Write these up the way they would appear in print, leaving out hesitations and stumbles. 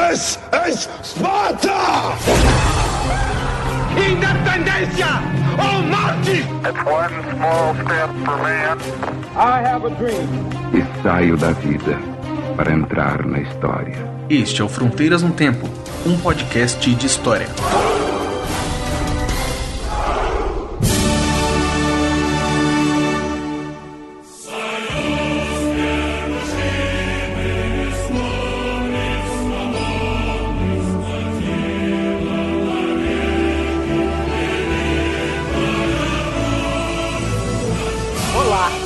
This is Sparta! Independencia or morte! It's one small step for man. I have a dream. E saio da vida para entrar na história. Este é o Fronteiras no Tempo, um podcast de história.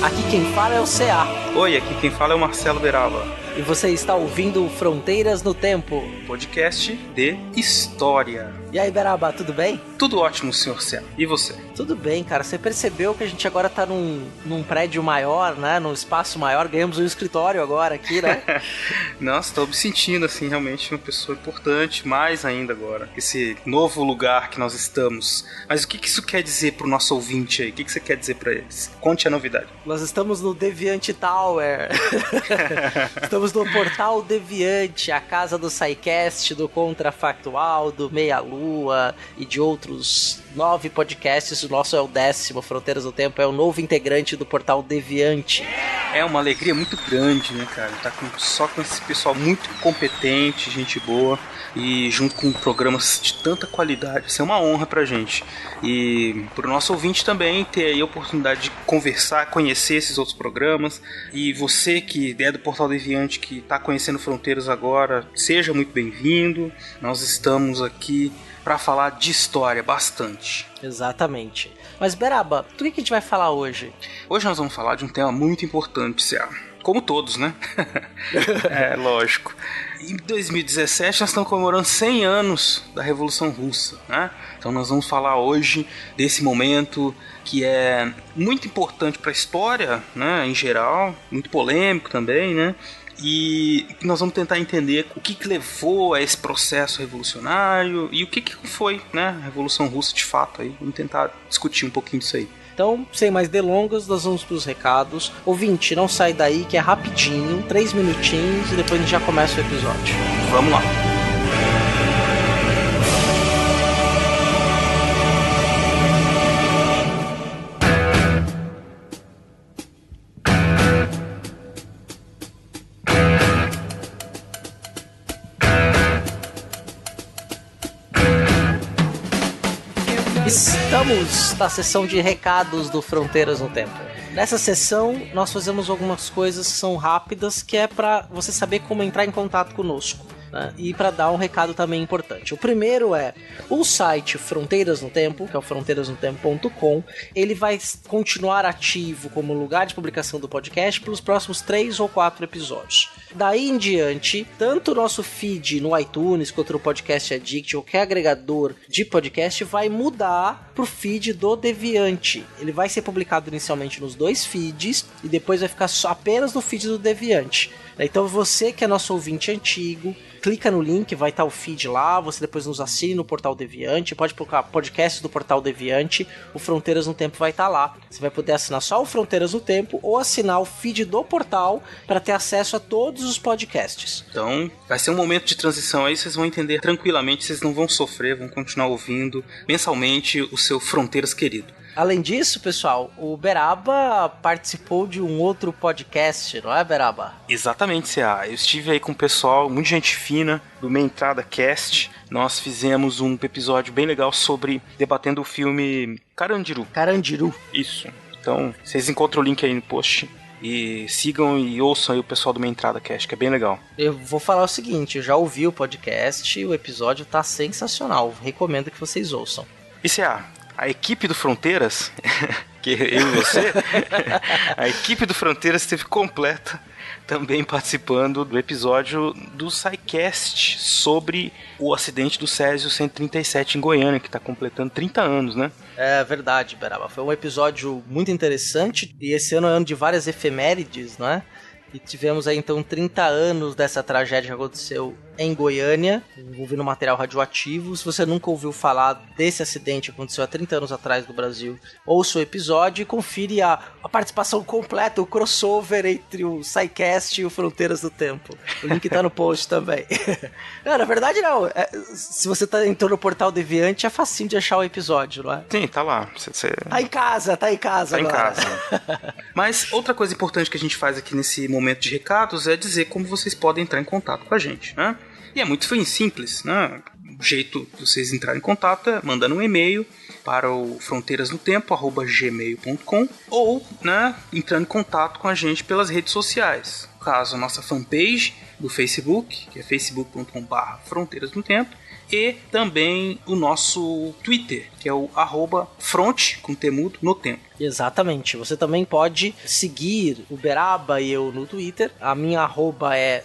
Aqui quem fala é o CA. Oi, aqui quem fala é o Marcelo Beraba. E você está ouvindo Fronteiras no Tempo, podcast de história. E aí, Beraba, tudo bem? Tudo ótimo, senhor Cé. E você? Tudo bem, cara. Você percebeu que a gente agora tá num prédio maior, né? Num espaço maior. Ganhamos um escritório agora aqui, né? Nossa, tô me sentindo, assim, realmente uma pessoa importante, mais ainda agora. Esse novo lugar que nós estamos. Mas o que isso quer dizer pro nosso ouvinte aí? O que você quer dizer pra eles? Conte a novidade. Nós estamos no Deviante Tower. Estamos no Portal Deviante, a casa do SciCast, do Contrafactual, do Meia Lua e de outros 9 podcasts. O nosso é o 10º, Fronteiras do Tempo, é o novo integrante do Portal Deviante. É uma alegria muito grande, né, cara? Tá só com esse pessoal muito competente, gente boa, e junto com programas de tanta qualidade. Isso é uma honra pra gente. E pro nosso ouvinte também ter aí a oportunidade de conversar, conhecer esses outros programas. E você que é do Portal Deviante, que tá conhecendo Fronteiras agora, seja muito bem-vindo. Nós estamos aqui para falar de história bastante. Exatamente. Mas, Beraba, do que a gente vai falar hoje? Hoje nós vamos falar de um tema muito importante, Cé. Como todos, né? É, lógico. Em 2017 nós estamos comemorando 100 anos da Revolução Russa, né? Então nós vamos falar hoje desse momento que é muito importante para a história, né, em geral, muito polêmico também, né? E nós vamos tentar entender o que levou a esse processo revolucionário e o que foi, né, a Revolução Russa de fato. Aí vamos tentar discutir um pouquinho disso aí. Então, sem mais delongas, nós vamos para os recados. Ouvinte, não sai daí que é rapidinho, 3 minutinhos e depois a gente já começa o episódio. Vamos lá. Estamos na sessão de recados do Fronteiras no Tempo. Nessa sessão, nós fazemos algumas coisas que são rápidas, que é para você saber como entrar em contato conosco, né? E para dar um recado também importante. O primeiro é o site Fronteiras no Tempo, que é o fronteirasnotempo.com. Ele vai continuar ativo como lugar de publicação do podcast pelos próximos 3 ou 4 episódios. Daí em diante, tanto o nosso feed no iTunes quanto no Podcast Addict, ou qualquer agregador de podcast, vai mudar pro feed do Deviante. Ele vai ser publicado inicialmente nos 2 feeds e depois vai ficar apenas no feed do Deviante. Então você que é nosso ouvinte antigo, clica no link, vai estar o feed lá, você depois nos assine no Portal Deviante, pode colocar podcast do Portal Deviante, o Fronteiras no Tempo vai estar lá. Você vai poder assinar só o Fronteiras no Tempo ou assinar o feed do portal para ter acesso a todos os podcasts. Então, vai ser um momento de transição aí, vocês vão entender tranquilamente, vocês não vão sofrer, vão continuar ouvindo mensalmente o seu Fronteiras querido. Além disso, pessoal, o Beraba participou de um outro podcast, não é, Beraba? Exatamente, C.A. Eu estive aí com o pessoal, muita gente fina, do Meia Entrada Cast. Nós fizemos um episódio bem legal sobre debatendo o filme Carandiru. Carandiru. Isso. Então, vocês encontram o link aí no post. E sigam e ouçam aí o pessoal do Meia Entrada Cast, que é bem legal. Eu vou falar o seguinte, eu já ouvi o podcast, o episódio tá sensacional. Recomendo que vocês ouçam. E C.A., a equipe do Fronteiras, que eu e você, a equipe do Fronteiras esteve completa também participando do episódio do SciCast sobre o acidente do Césio 137 em Goiânia, que está completando 30 anos, né? É verdade, Beraba. Foi um episódio muito interessante e esse ano é ano de várias efemérides, não é? E tivemos aí então 30 anos dessa tragédia que aconteceu em Goiânia, envolvendo material radioativo. Se você nunca ouviu falar desse acidente que aconteceu há 30 anos atrás no Brasil, ouça o episódio e confira a participação completa, o crossover entre o SciCast e o Fronteiras do Tempo. O link tá no post também. Não, na verdade não. Se você entrou no Portal Deviante, é facinho de achar o episódio, não é? Sim, tá lá. Tá em casa Tá agora. em casa. Mas outra coisa importante que a gente faz aqui nesse momento de recados é dizer como vocês podem entrar em contato com a gente, né? E é muito simples, né? O jeito de vocês entrarem em contato é mandando um e-mail para o fronteirasnotempo@gmail.com ou, né, entrando em contato com a gente pelas redes sociais. No caso, a nossa fanpage do Facebook, que é facebook.com/fronteirasnotempo, e também o nosso Twitter, que é o @front, com temudo, no tempo. Exatamente. Você também pode seguir o Beraba e eu no Twitter. A minha arroba é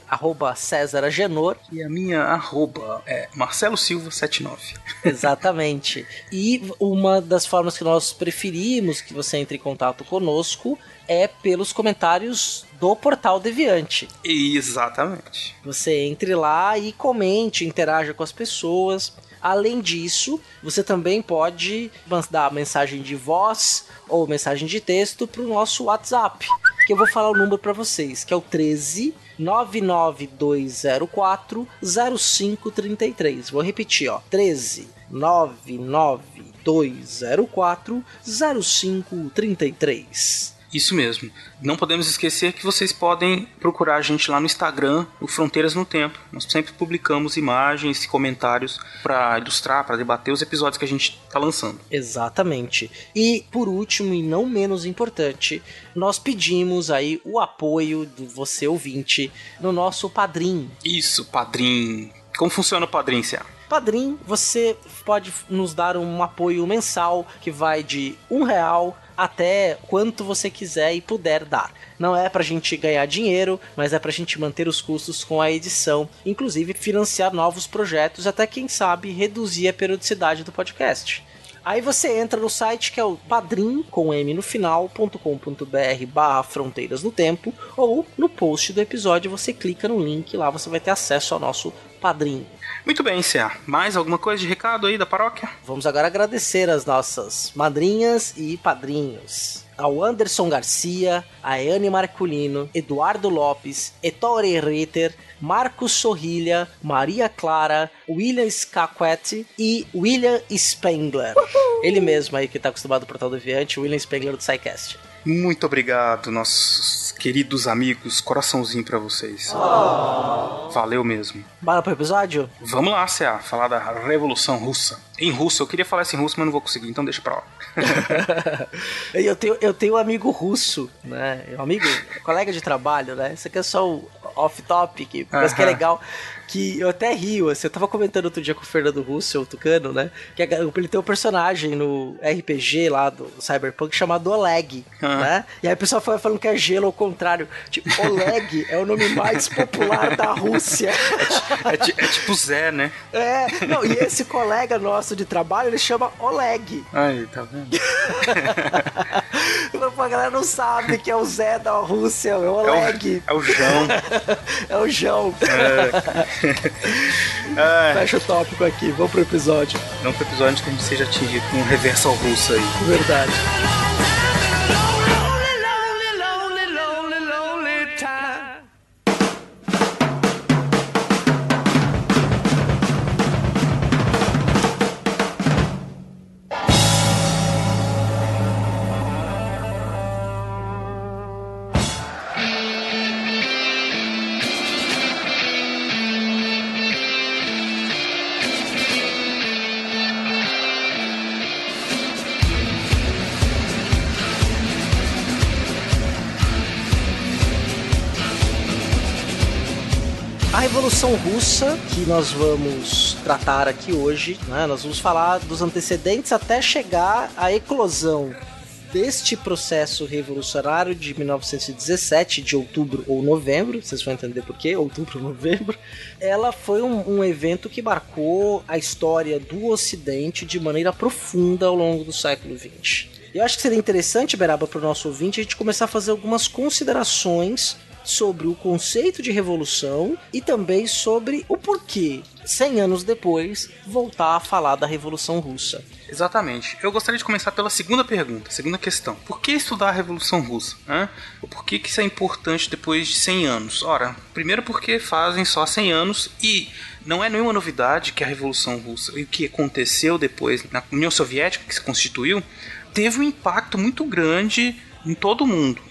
@CésarAgenor. E a minha arroba é MarceloSilva79. Exatamente. E uma das formas que nós preferimos que você entre em contato conosco é pelos comentários do Portal Deviante. Exatamente. Você entre lá e comente, interaja com as pessoas. Além disso, você também pode mandar mensagem de voz ou mensagem de texto para o nosso WhatsApp, que eu vou falar o número para vocês, que é o 13 99204 0533. Vou repetir, ó, 13 99204 0533. Isso mesmo. Não podemos esquecer que vocês podem procurar a gente lá no Instagram, o Fronteiras no Tempo. Nós sempre publicamos imagens e comentários para ilustrar, para debater os episódios que a gente está lançando. Exatamente. E por último, e não menos importante, nós pedimos aí o apoio do você ouvinte no nosso Padrim. Isso, Padrim. Como funciona o Padrim, Cia? Padrim, você pode nos dar um apoio mensal que vai de R$1 até quanto você quiser e puder dar. Não é pra gente ganhar dinheiro, mas é pra gente manter os custos com a edição, inclusive financiar novos projetos, até quem sabe reduzir a periodicidade do podcast. Aí você entra no site que é o padrim, com M no final, .com.br/fronteiras no tempo, ou no post do episódio você clica no link, lá você vai ter acesso ao nosso Padrim. Muito bem, Cia. Mais alguma coisa de recado aí da paróquia? Vamos agora agradecer as nossas madrinhas e padrinhos. Ao Anderson Garcia, a Anne Marculino, Eduardo Lopes, Ettore Ritter, Marcos Sorrilha, Maria Clara, William Skaquet e William Spengler. Ele mesmo aí que tá acostumado ao Portal Deviante, William Spengler do SciCast. Muito obrigado, nossos queridos amigos. Coraçãozinho pra vocês. Valeu mesmo. Bora pro episódio? Vamos lá, Cia, falar da Revolução Russa. Em russo, eu queria falar isso em russo, mas não vou conseguir, então deixa pra lá. Eu tenho um amigo russo, né? Um amigo, colega de trabalho, né? Isso aqui é só o off-topic, mas que é legal. Que eu até rio, assim, eu tava comentando outro dia com o Fernando Russo, o Tucano, né? Que ele tem um personagem no RPG lá do Cyberpunk chamado Oleg, né? E aí o pessoal foi falando que é gelo ao contrário. Tipo, Oleg é o nome mais popular da Rússia. É tipo Zé, né? Não, e esse colega nosso de trabalho, ele chama Oleg. Aí, tá vendo? A galera não sabe que é o Zé da Rússia, é o Oleg. É o João. É o João. Fecha o tópico aqui, vamos pro episódio. Vamos pro episódio que a gente seja atingido com um reversal russo aí. Verdade. A Revolução Russa, que nós vamos tratar aqui hoje, né? Nós vamos falar dos antecedentes até chegar à eclosão deste processo revolucionário de 1917, de outubro ou novembro, vocês vão entender por quê, outubro ou novembro. Ela foi um evento que marcou a história do Ocidente de maneira profunda ao longo do século XX. Eu acho que seria interessante, Beraba, para o nosso ouvinte, a gente começar a fazer algumas considerações sobre o conceito de revolução e também sobre o porquê, 100 anos depois, voltar a falar da Revolução Russa. Exatamente. Eu gostaria de começar pela segunda pergunta, segunda questão. Por que estudar a Revolução Russa? Por que isso é importante depois de 100 anos? Ora, primeiro porque fazem só 100 anos e não é nenhuma novidade que a Revolução Russa e o que aconteceu depois na União Soviética, que se constituiu, teve um impacto muito grande em todo o mundo.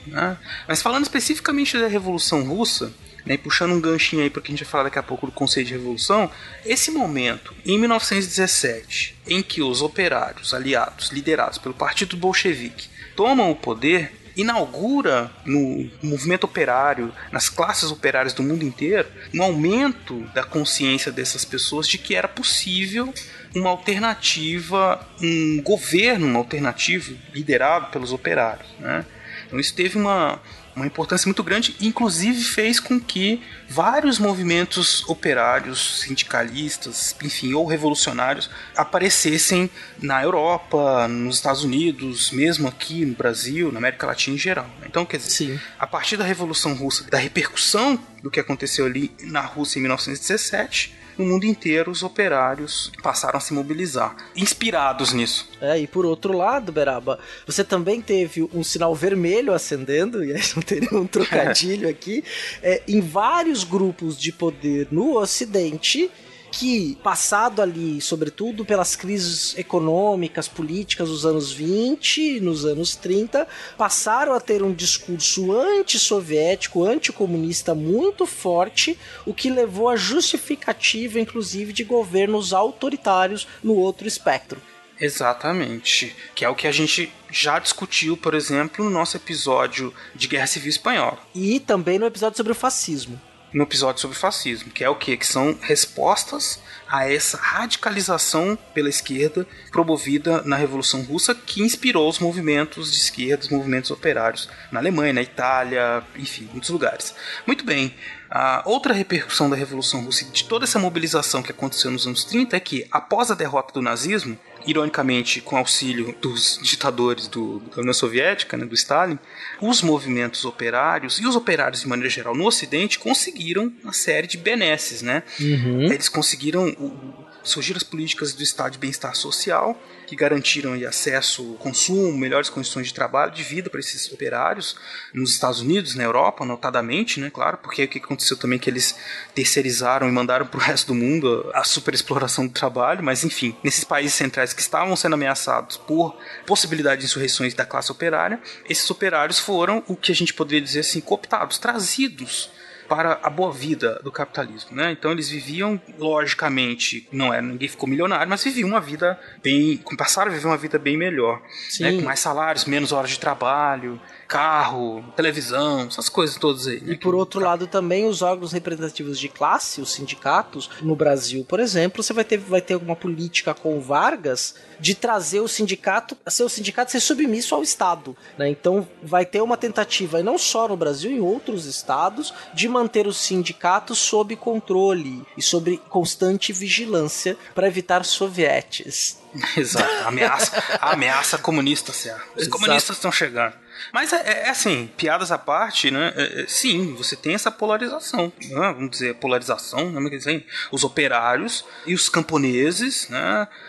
Mas falando especificamente da Revolução Russa, e puxando um ganchinho aí para que a gente vai falar daqui a pouco do conceito de revolução, esse momento, em 1917, em que os operários aliados, liderados pelo Partido Bolchevique, tomam o poder, inaugura no movimento operário, nas classes operárias do mundo inteiro, um aumento da consciência dessas pessoas de que era possível uma alternativa, um governo alternativo liderado pelos operários. Então isso teve uma importância muito grande, inclusive fez com que vários movimentos operários, sindicalistas, enfim, ou revolucionários aparecessem na Europa, nos Estados Unidos, mesmo aqui no Brasil, na América Latina em geral. Então, quer dizer, sim, a partir da Revolução Russa, da repercussão do que aconteceu ali na Rússia em 1917, no mundo inteiro os operários passaram a se mobilizar, inspirados nisso. E por outro lado, Beraba, você também teve um sinal vermelho acendendo, e aí não teria um trocadilho aqui, em vários grupos de poder no Ocidente, que, passado ali, sobretudo pelas crises econômicas, políticas dos anos 20, nos anos 30, passaram a ter um discurso antissoviético, anticomunista muito forte, o que levou à justificativa, inclusive, de governos autoritários no outro espectro. Exatamente, que é o que a gente já discutiu, por exemplo, no nosso episódio de Guerra Civil Espanhola. E também no episódio sobre o fascismo. No episódio sobre fascismo, que é o quê? Que são respostas a essa radicalização pela esquerda promovida na Revolução Russa, que inspirou os movimentos de esquerda, os movimentos operários na Alemanha, na Itália, enfim, muitos lugares. Muito bem, a outra repercussão da Revolução Russa e de toda essa mobilização que aconteceu nos anos 30 é que, após a derrota do nazismo, ironicamente com auxílio dos ditadores da União Soviética, do Stalin, os movimentos operários e os operários de maneira geral no Ocidente conseguiram uma série de benesses, Eles conseguiram surgir as políticas do Estado de bem-estar social, que garantiram acesso ao consumo, melhores condições de trabalho, de vida para esses operários nos Estados Unidos, na Europa, notadamente, claro, porque o que aconteceu também é que eles terceirizaram e mandaram para o resto do mundo a superexploração do trabalho, mas enfim, nesses países centrais que estavam sendo ameaçados por possibilidade de insurreições da classe operária, esses operários foram o que a gente poderia dizer assim, cooptados, trazidos para a boa vida do capitalismo, Então eles viviam, logicamente, ninguém ficou milionário, mas viviam uma vida passaram a viver uma vida bem melhor, com mais salários, menos horas de trabalho, carro, televisão, essas coisas todas aí. E por outro lado também os órgãos representativos de classe, os sindicatos, no Brasil, por exemplo, você vai ter alguma política com Vargas de trazer o sindicato ser submisso ao Estado, Então vai ter uma tentativa, e não só no Brasil, em outros estados, de manter os sindicatos sob controle e sob constante vigilância para evitar sovietes. Exato, a ameaça comunista, os comunistas estão chegando. Mas assim, piadas à parte, sim, você tem essa polarização, vamos dizer, polarização, os operários e os camponeses,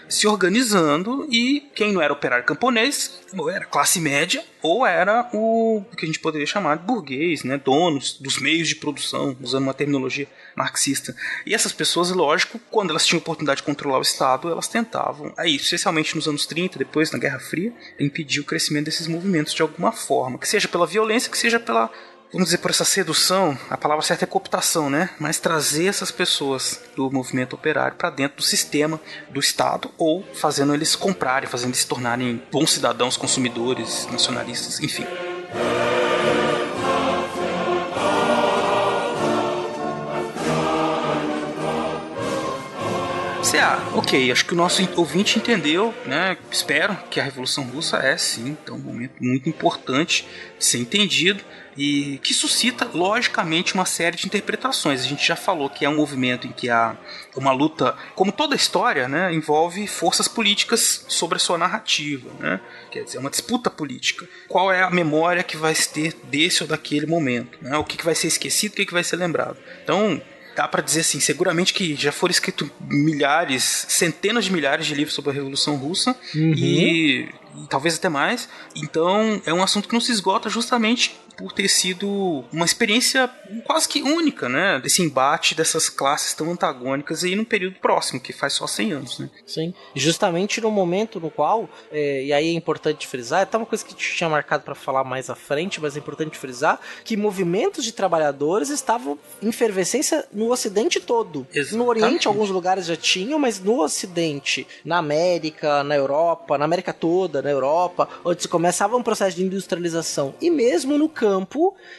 se organizando, e quem não era operário camponês, ou era classe média, ou era o que a gente poderia chamar de burguês, donos dos meios de produção, usando uma terminologia marxista. E essas pessoas, lógico, quando elas tinham oportunidade de controlar o Estado, elas tentavam, especialmente nos anos 30, depois na Guerra Fria, impedir o crescimento desses movimentos de alguma forma, que seja pela violência, que seja pela, vamos dizer, por essa sedução, a palavra certa é cooptação, mas trazer essas pessoas do movimento operário para dentro do sistema do Estado, ou fazendo eles comprarem, fazendo eles se tornarem bons cidadãos, consumidores, nacionalistas, enfim. Ok, acho que o nosso ouvinte entendeu, né? Espero que a Revolução Russa é, sim, então, um momento muito importante de ser entendido e que suscita, logicamente, uma série de interpretações. A gente já falou que é um movimento em que há uma luta, como toda a história, né, envolve forças políticas sobre a sua narrativa, né? Quer dizer, uma disputa política. Qual é a memória que vai ter desse ou daquele momento, né? O que vai ser esquecido, o que vai ser lembrado. Então, dá para dizer assim, seguramente que já foram escritos centenas de milhares de livros sobre a Revolução Russa e talvez até mais. Então, é um assunto que não se esgota justamente por ter sido uma experiência quase que única, né? Esse embate dessas classes tão antagônicas aí num período próximo, que faz só 100 anos, né? Sim, justamente no momento no qual, e aí é importante frisar, é até uma coisa que a gente tinha marcado para falar mais à frente, mas é importante frisar, que movimentos de trabalhadores estavam em efervescência no Ocidente todo. Exatamente. No Oriente, alguns lugares já tinham, mas no Ocidente, na América, na Europa, na América toda, na Europa, onde se começava um processo de industrialização, e mesmo no campo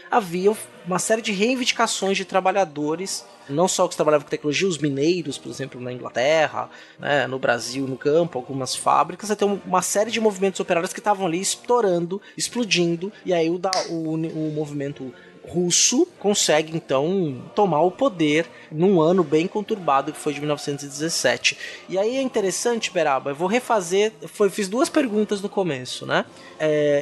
havia uma série de reivindicações de trabalhadores, não só que trabalhavam com tecnologia, os mineiros, por exemplo, na Inglaterra, né, no Brasil, no campo, algumas fábricas, até uma série de movimentos operários que estavam ali estourando, explodindo, e aí o movimento russo consegue então tomar o poder num ano bem conturbado que foi de 1917. E aí é interessante, Beraba, eu vou refazer, fiz duas perguntas no começo, né?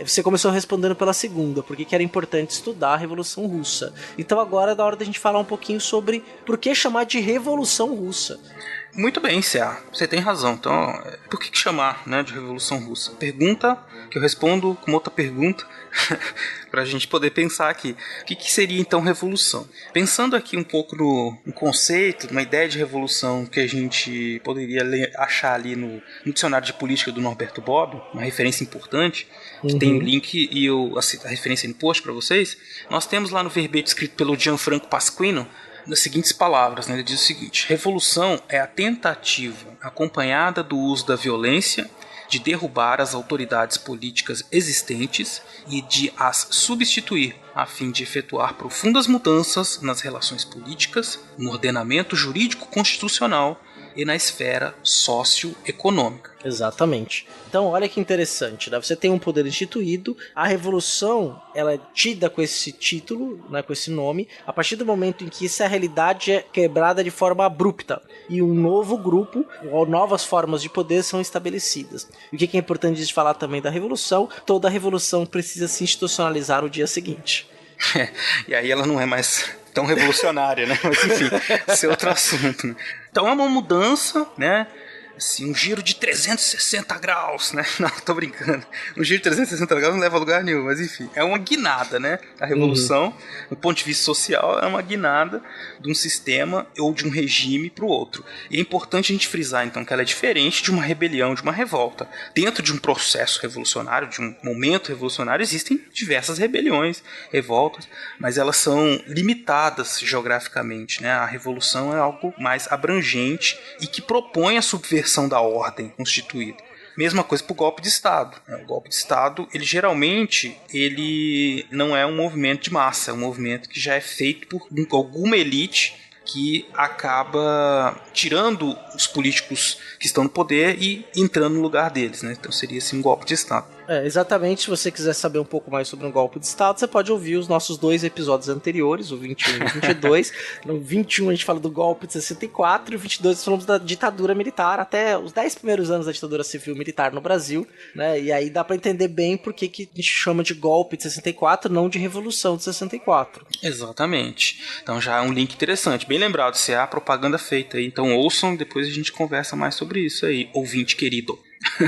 Você começou respondendo pela segunda, porque que era importante estudar a Revolução Russa. Então agora é da hora da gente falar um pouquinho sobre por que chamar de Revolução Russa. Muito bem, C.A. Você tem razão. Então, por que chamar, né, de Revolução Russa? Pergunta que eu respondo com outra pergunta para a gente poder pensar aqui. O que seria então revolução? Pensando aqui um pouco no conceito, numa ideia de revolução que a gente poderia achar ali no dicionário de política do Norberto Bobbio, uma referência importante, que tem o link e a referência no post para vocês. Nós temos lá no verbete escrito pelo Gianfranco Pasquino nas seguintes palavras, né? Ele diz o seguinte: revolução é a tentativa acompanhada do uso da violência de derrubar as autoridades políticas existentes e de as substituir a fim de efetuar profundas mudanças nas relações políticas, no ordenamento jurídico constitucional e na esfera socioeconômica. Exatamente. Então, olha que interessante, né? Você tem um poder instituído, a revolução, ela é tida com esse título, né, com esse nome, a partir do momento em que essa realidade é quebrada de forma abrupta e um novo grupo, ou novas formas de poder são estabelecidas. E o que é importante de falar também da revolução? Toda revolução precisa se institucionalizar no dia seguinte. E aí ela não é mais tão revolucionária, né? Mas enfim, esse é outro assunto, né? Então é uma mudança, né? Assim, um giro de 360 graus, né? Não, tô brincando. Um giro de 360 graus não leva a lugar nenhum, mas enfim, é uma guinada, né? A revolução, do ponto de vista social, é uma guinada de um sistema ou de um regime para o outro. E é importante a gente frisar, então, que ela é diferente de uma rebelião, de uma revolta. Dentro de um processo revolucionário, de um momento revolucionário, existem diversas rebeliões, revoltas, mas elas são limitadas geograficamente, né? A revolução é algo mais abrangente e que propõe a subversão da ordem constituída. Mesma coisa para o golpe de Estado. O golpe de Estado, ele geralmente não é um movimento de massa, é um movimento que já é feito por alguma elite que acaba tirando os políticos que estão no poder e entrando no lugar deles, né? Então seria assim um golpe de Estado. Exatamente, se você quiser saber um pouco mais sobre um golpe de Estado, você pode ouvir os nossos 2 episódios anteriores, o 21 e o 22. No 21 a gente fala do golpe de 64 e o 22 falamos da ditadura militar, até os 10 primeiros anos da ditadura civil militar no Brasil, né? E aí dá pra entender bem por que a gente chama de golpe de 64, não de revolução de 64. Exatamente. Então já é um link interessante, bem lembrado, se há propaganda feita aí. Então ouçam, depois a gente conversa mais sobre isso aí, ouvinte querido.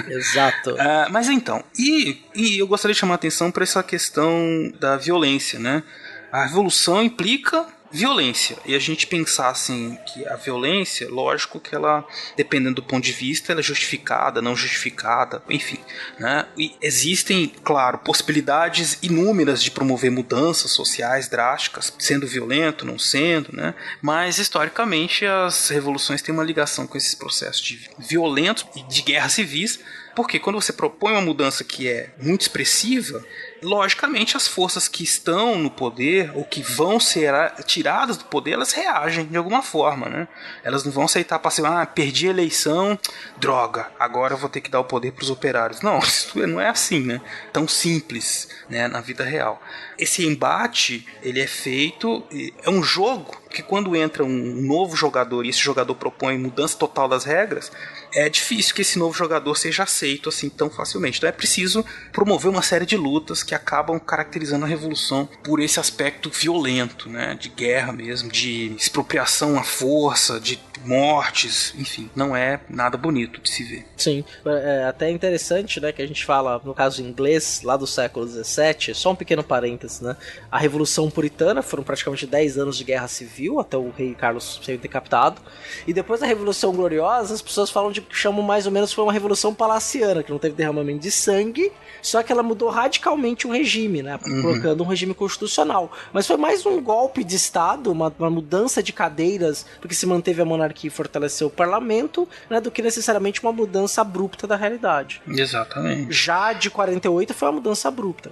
Exato. Mas então, e eu gostaria de chamar a atenção para essa questão da violência, né? A revolução implica violência, e a gente pensar assim que a violência, lógico que ela, dependendo do ponto de vista, ela é justificada, não justificada, enfim, né? E existem, claro, possibilidades inúmeras de promover mudanças sociais drásticas, sendo violento, não sendo, né? Mas historicamente as revoluções têm uma ligação com esses processos de violentos e de guerras civis, Porque quando você propõe uma mudança que é muito expressiva, logicamente as forças que estão no poder ou que vão ser tiradas do poder, elas reagem de alguma forma, né? Elas não vão aceitar passivamente, perdi a eleição, droga, agora eu vou ter que dar o poder para os operários. Não, isso não é assim, né? Tão simples, né, na vida real. Esse embate, ele é feito, é um jogo que quando entra um novo jogador e esse jogador propõe mudança total das regras, é difícil que esse novo jogador seja aceito assim tão facilmente. Então é preciso promover uma série de lutas que acabam caracterizando a Revolução por esse aspecto violento, né, de guerra mesmo, de expropriação à força, de mortes, enfim, não é nada bonito de se ver. Sim, é até interessante, né, que a gente fala, no caso inglês, lá do século XVII, só um pequeno parênteses, né, a Revolução Puritana foram praticamente 10 anos de guerra civil, até o rei Carlos ser decapitado, e depois da Revolução Gloriosa, as pessoas falam de que chamam mais ou menos foi uma Revolução Palaciana, que não teve derramamento de sangue, só que ela mudou radicalmente o regime, né, colocando um regime constitucional, mas foi mais um golpe de Estado, uma mudança de cadeiras, porque se manteve a monarquia e fortaleceu o parlamento, né, do que necessariamente uma mudança abrupta da realidade. Exatamente. Já de 48 foi uma mudança abrupta.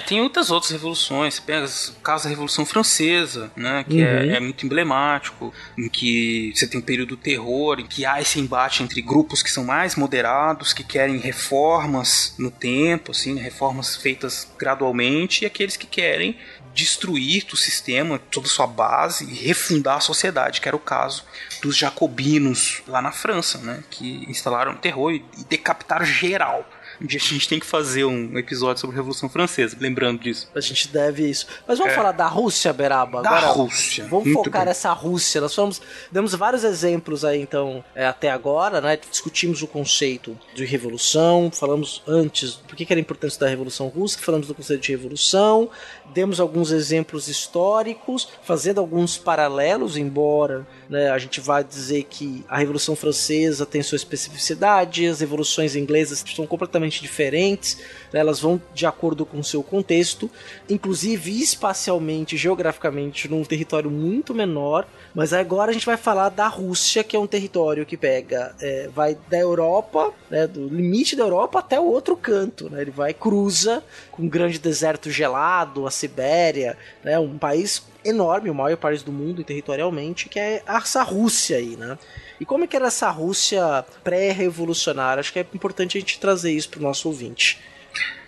Tem muitas outras revoluções. Você pega o caso da Revolução Francesa, né, que é muito emblemático, em que você tem um período do terror, em que há esse embate entre grupos que são mais moderados, que querem reformas no tempo, assim, reformas feitas gradualmente, e aqueles que querem destruir o sistema, toda a sua base e refundar a sociedade, que era o caso dos jacobinos lá na França, né, que instalaram o terror e decapitaram geral. Um dia a gente tem que fazer um episódio sobre a Revolução Francesa, lembrando disso. A gente deve isso. Mas vamos falar da Rússia, Beraba? Da Rússia. Vamos muito focar nessa Rússia. Nós demos vários exemplos aí, então, até agora, né? Discutimos o conceito de revolução, falamos antes do que era a importância da Revolução Russa, falamos do conceito de revolução, demos alguns exemplos históricos, fazendo alguns paralelos, embora, né, a gente vai dizer que a Revolução Francesa tem sua especificidade, as revoluções inglesas são completamente diferentes, né, elas vão de acordo com o seu contexto, inclusive espacialmente, geograficamente, num território muito menor, mas agora a gente vai falar da Rússia, que é um território que pega, vai da Europa, né, do limite da Europa até o outro canto, né, ele cruza com um grande deserto gelado, a Sibéria, né, um país enorme, o maior país do mundo territorialmente, que é essa Rússia aí, né? E como é que era essa Rússia pré-revolucionária? Acho que é importante a gente trazer isso para o nosso ouvinte.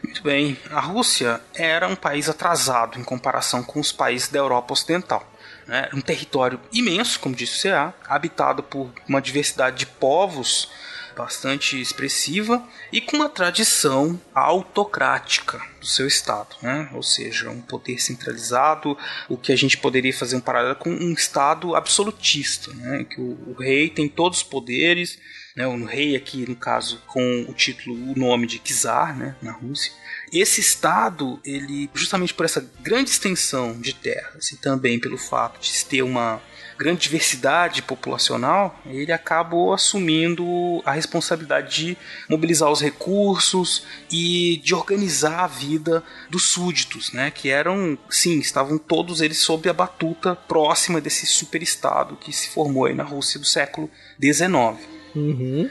Muito bem. A Rússia era um país atrasado em comparação com os países da Europa Ocidental. Né? Um território imenso, como disse o C.A., habitado por uma diversidade de povos bastante expressiva e com uma tradição autocrática do seu estado, né? Ou seja, um poder centralizado, o que a gente poderia fazer um paralelo com um estado absolutista, né? Que o rei tem todos os poderes, né? O rei aqui, no caso, com o título, o nome de czar, né? Na Rússia. Esse estado, ele, justamente por essa grande extensão de terras e também pelo fato de ter uma grande diversidade populacional, ele acabou assumindo a responsabilidade de mobilizar os recursos e de organizar a vida dos súditos, né, que eram, sim, estavam todos eles sob a batuta próxima desse superestado que se formou aí na Rússia do século XIX.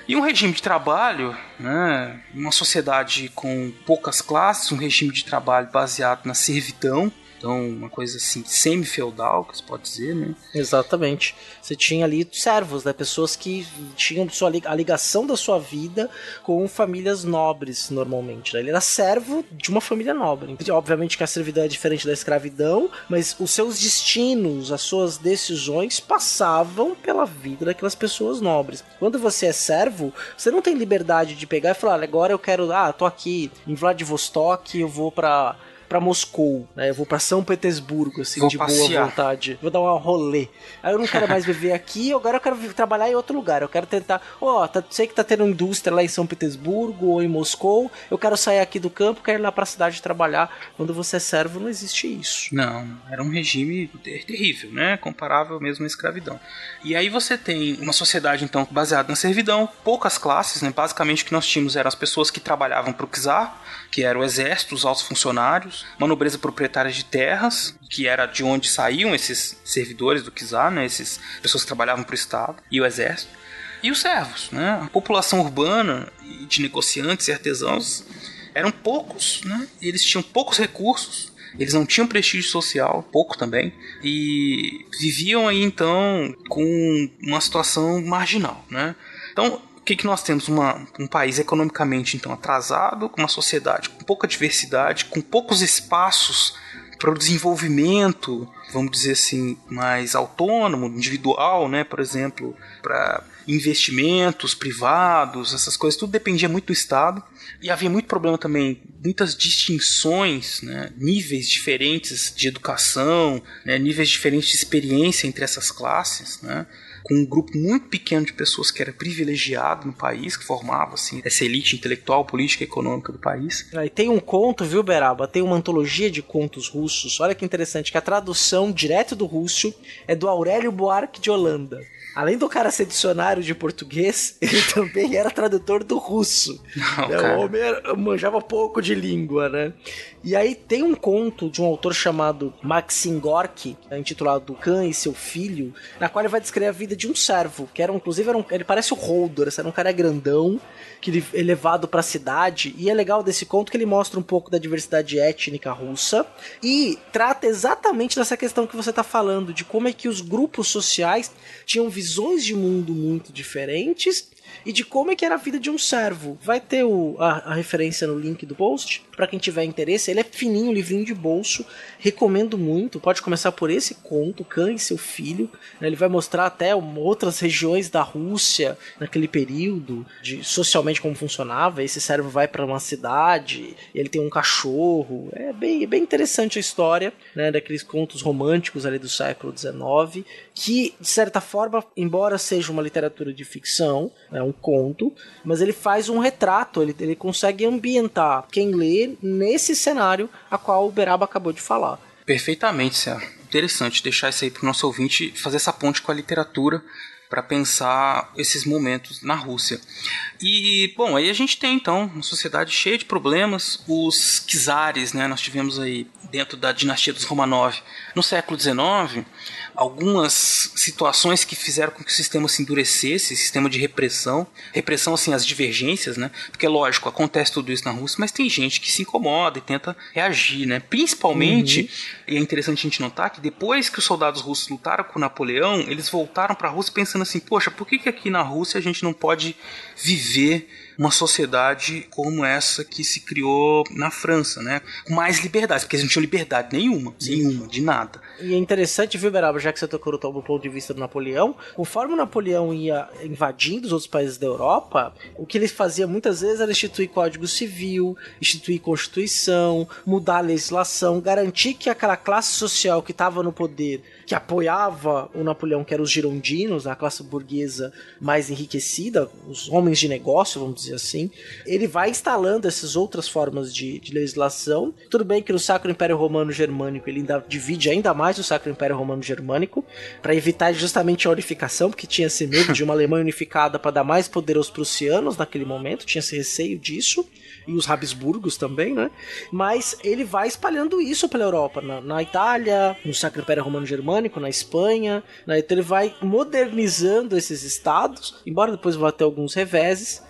E um regime de trabalho, né, uma sociedade com poucas classes, um regime de trabalho baseado na servidão, então uma coisa assim semi-feudal, que se pode dizer, né? Exatamente. Você tinha ali servos, né? Pessoas que tinham a ligação da sua vida com famílias nobres, normalmente, né? Ele era servo de uma família nobre. Obviamente que a servidão é diferente da escravidão, mas os seus destinos, as suas decisões passavam pela vida daquelas pessoas nobres. Quando você é servo, você não tem liberdade de pegar e falar, olha, agora eu quero, tô aqui em Vladivostok, eu vou pra Moscou, né? Eu vou pra São Petersburgo, assim, vou de passear. Boa vontade. Vou dar um rolê. Aí eu não quero mais viver aqui, agora eu quero trabalhar em outro lugar. Eu quero tentar, sei que tá tendo indústria lá em São Petersburgo ou em Moscou, eu quero sair aqui do campo, quero ir lá pra cidade trabalhar. Quando você é servo, não existe isso. Não, era um regime terrível, né? Comparável mesmo à escravidão. E aí você tem uma sociedade, então, baseada na servidão, poucas classes, né? Basicamente o que nós tínhamos eram as pessoas que trabalhavam pro czar, que era o exército, os altos funcionários, uma nobreza proprietária de terras, que era de onde saíam esses servidores do czar, né, essas pessoas que trabalhavam para o Estado, e o exército. e os servos, né? A população urbana de negociantes e artesãos eram poucos, né? Eles tinham poucos recursos, eles não tinham prestígio social, pouco também, e viviam aí então com uma situação marginal, né? Então, o que nós temos? Um país economicamente então atrasado, com uma sociedade com pouca diversidade, com poucos espaços para o desenvolvimento, vamos dizer assim, mais autônomo, individual, né? Por exemplo, para investimentos privados, essas coisas, tudo dependia muito do Estado. E havia muito problema também, muitas distinções, né? Níveis diferentes de educação, né? Níveis diferentes de experiência entre essas classes, né? Com um grupo muito pequeno de pessoas que era privilegiado no país, que formava assim, essa elite intelectual, política e econômica do país. E tem um conto, viu, Beraba? Tem uma antologia de contos russos. Olha que interessante, que a tradução direto do russo é do Aurélio Buarque de Holanda. Além do cara ser dicionário de português, ele também era tradutor do russo. O homem manjava pouco de língua, né? E aí tem um conto de um autor chamado Maxim Gorky, intitulado Khan e seu filho, na qual ele vai descrever a vida de um servo, que era, inclusive, ele parece o Holdor, era um cara grandão, que ele é levado para a cidade, e é legal desse conto que ele mostra um pouco da diversidade étnica russa, e trata exatamente dessa questão que você está falando, de como é que os grupos sociais tinham visões de mundo muito diferentes, e de como é que era a vida de um servo. Vai ter a referência no link do post, para quem tiver interesse. Ele é fininho, livrinho de bolso, recomendo muito. Pode começar por esse conto, Khan e seu filho, né? Ele vai mostrar até outras regiões da Rússia naquele período, de socialmente como funcionava. Esse servo vai para uma cidade, ele tem um cachorro. É bem interessante a história, né, daqueles contos românticos ali do século XIX, que, de certa forma, embora seja uma literatura de ficção, é um conto, mas ele faz um retrato, ele consegue ambientar quem lê nesse cenário a qual o Beraba acabou de falar. Perfeitamente, Céu. Interessante deixar isso aí para o nosso ouvinte, fazer essa ponte com a literatura para pensar esses momentos na Rússia. E, bom, aí a gente tem então uma sociedade cheia de problemas. Os czares, né, nós tivemos aí dentro da dinastia dos Romanov no século XIX algumas situações que fizeram com que o sistema se endurecesse, sistema de repressão, assim, as divergências, né? Porque, lógico, acontece tudo isso na Rússia, mas tem gente que se incomoda e tenta reagir, né? Principalmente, e é interessante a gente notar que depois que os soldados russos lutaram com Napoleão, eles voltaram para a Rússia pensando assim, poxa, por que aqui na Rússia a gente não pode viver uma sociedade como essa que se criou na França, né? Com mais liberdade, porque eles não tinham liberdade nenhuma, de nada. E é interessante, viu, Beraba, já que você tocou no ponto de vista do Napoleão, conforme o Napoleão ia invadindo os outros países da Europa, o que ele fazia muitas vezes era instituir código civil, instituir constituição, mudar a legislação, garantir que aquela classe social que estava no poder, que apoiava o Napoleão, que eram os girondinos, a classe burguesa mais enriquecida, os homens de negócio, vamos dizer assim, ele vai instalando essas outras formas de legislação. Tudo bem que no Sacro Império Romano Germânico ele ainda divide ainda mais o Sacro Império Romano Germânico, para evitar justamente a unificação, porque tinha esse medo de uma Alemanha unificada para dar mais poder aos prussianos naquele momento, tinha esse receio disso, e os Habsburgos também, né? Mas ele vai espalhando isso pela Europa, na Itália, no Sacro Império Romano Germânico, na Espanha, né? Então ele vai modernizando esses estados, embora depois vá ter alguns reveses,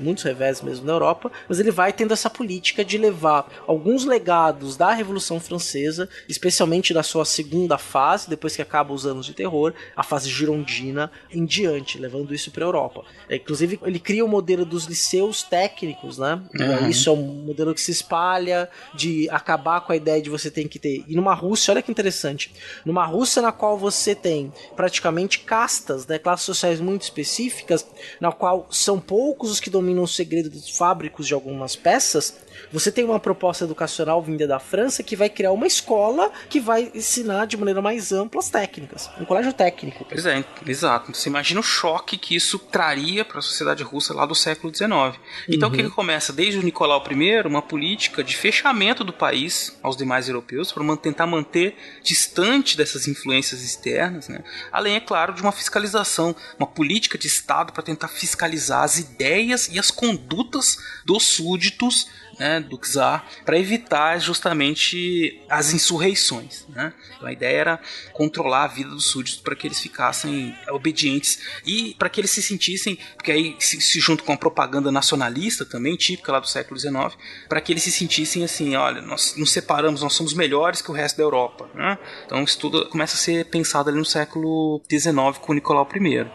muitos reveses mesmo na Europa, mas ele vai tendo essa política de levar alguns legados da Revolução Francesa, especialmente da sua segunda fase, depois que acaba os anos de terror, a fase girondina, em diante, levando isso para a Europa. Inclusive, ele cria o modelo dos liceus técnicos, né? Isso é um modelo que se espalha, de acabar com a ideia de você ter que ter... E numa Rússia, olha que interessante, numa Rússia na qual você tem praticamente castas, né, classes sociais muito específicas, na qual são poucos os que dominam o segredo dos fábricos de algumas peças, você tem uma proposta educacional vinda da França que vai criar uma escola que vai ensinar de maneira mais ampla as técnicas, um colégio técnico. Pois é, exato. Você imagina o choque que isso traria para a sociedade russa lá do século XIX. Então o que começa desde o Nicolau I, uma política de fechamento do país aos demais europeus, para tentar manter distante dessas influências externas, né? Além, é claro, de uma fiscalização, uma política de Estado para tentar fiscalizar as ideias ideias e as condutas dos súditos, né, do czar, para evitar justamente as insurreições, né? Então a ideia era controlar a vida dos súditos para que eles ficassem obedientes e para que eles se sentissem, porque aí se junto com a propaganda nacionalista também, típica lá do século XIX, para que eles se sentissem assim, olha, nós nos separamos, nós somos melhores que o resto da Europa, né? Então isso tudo começa a ser pensado ali no século XIX com Nicolau I.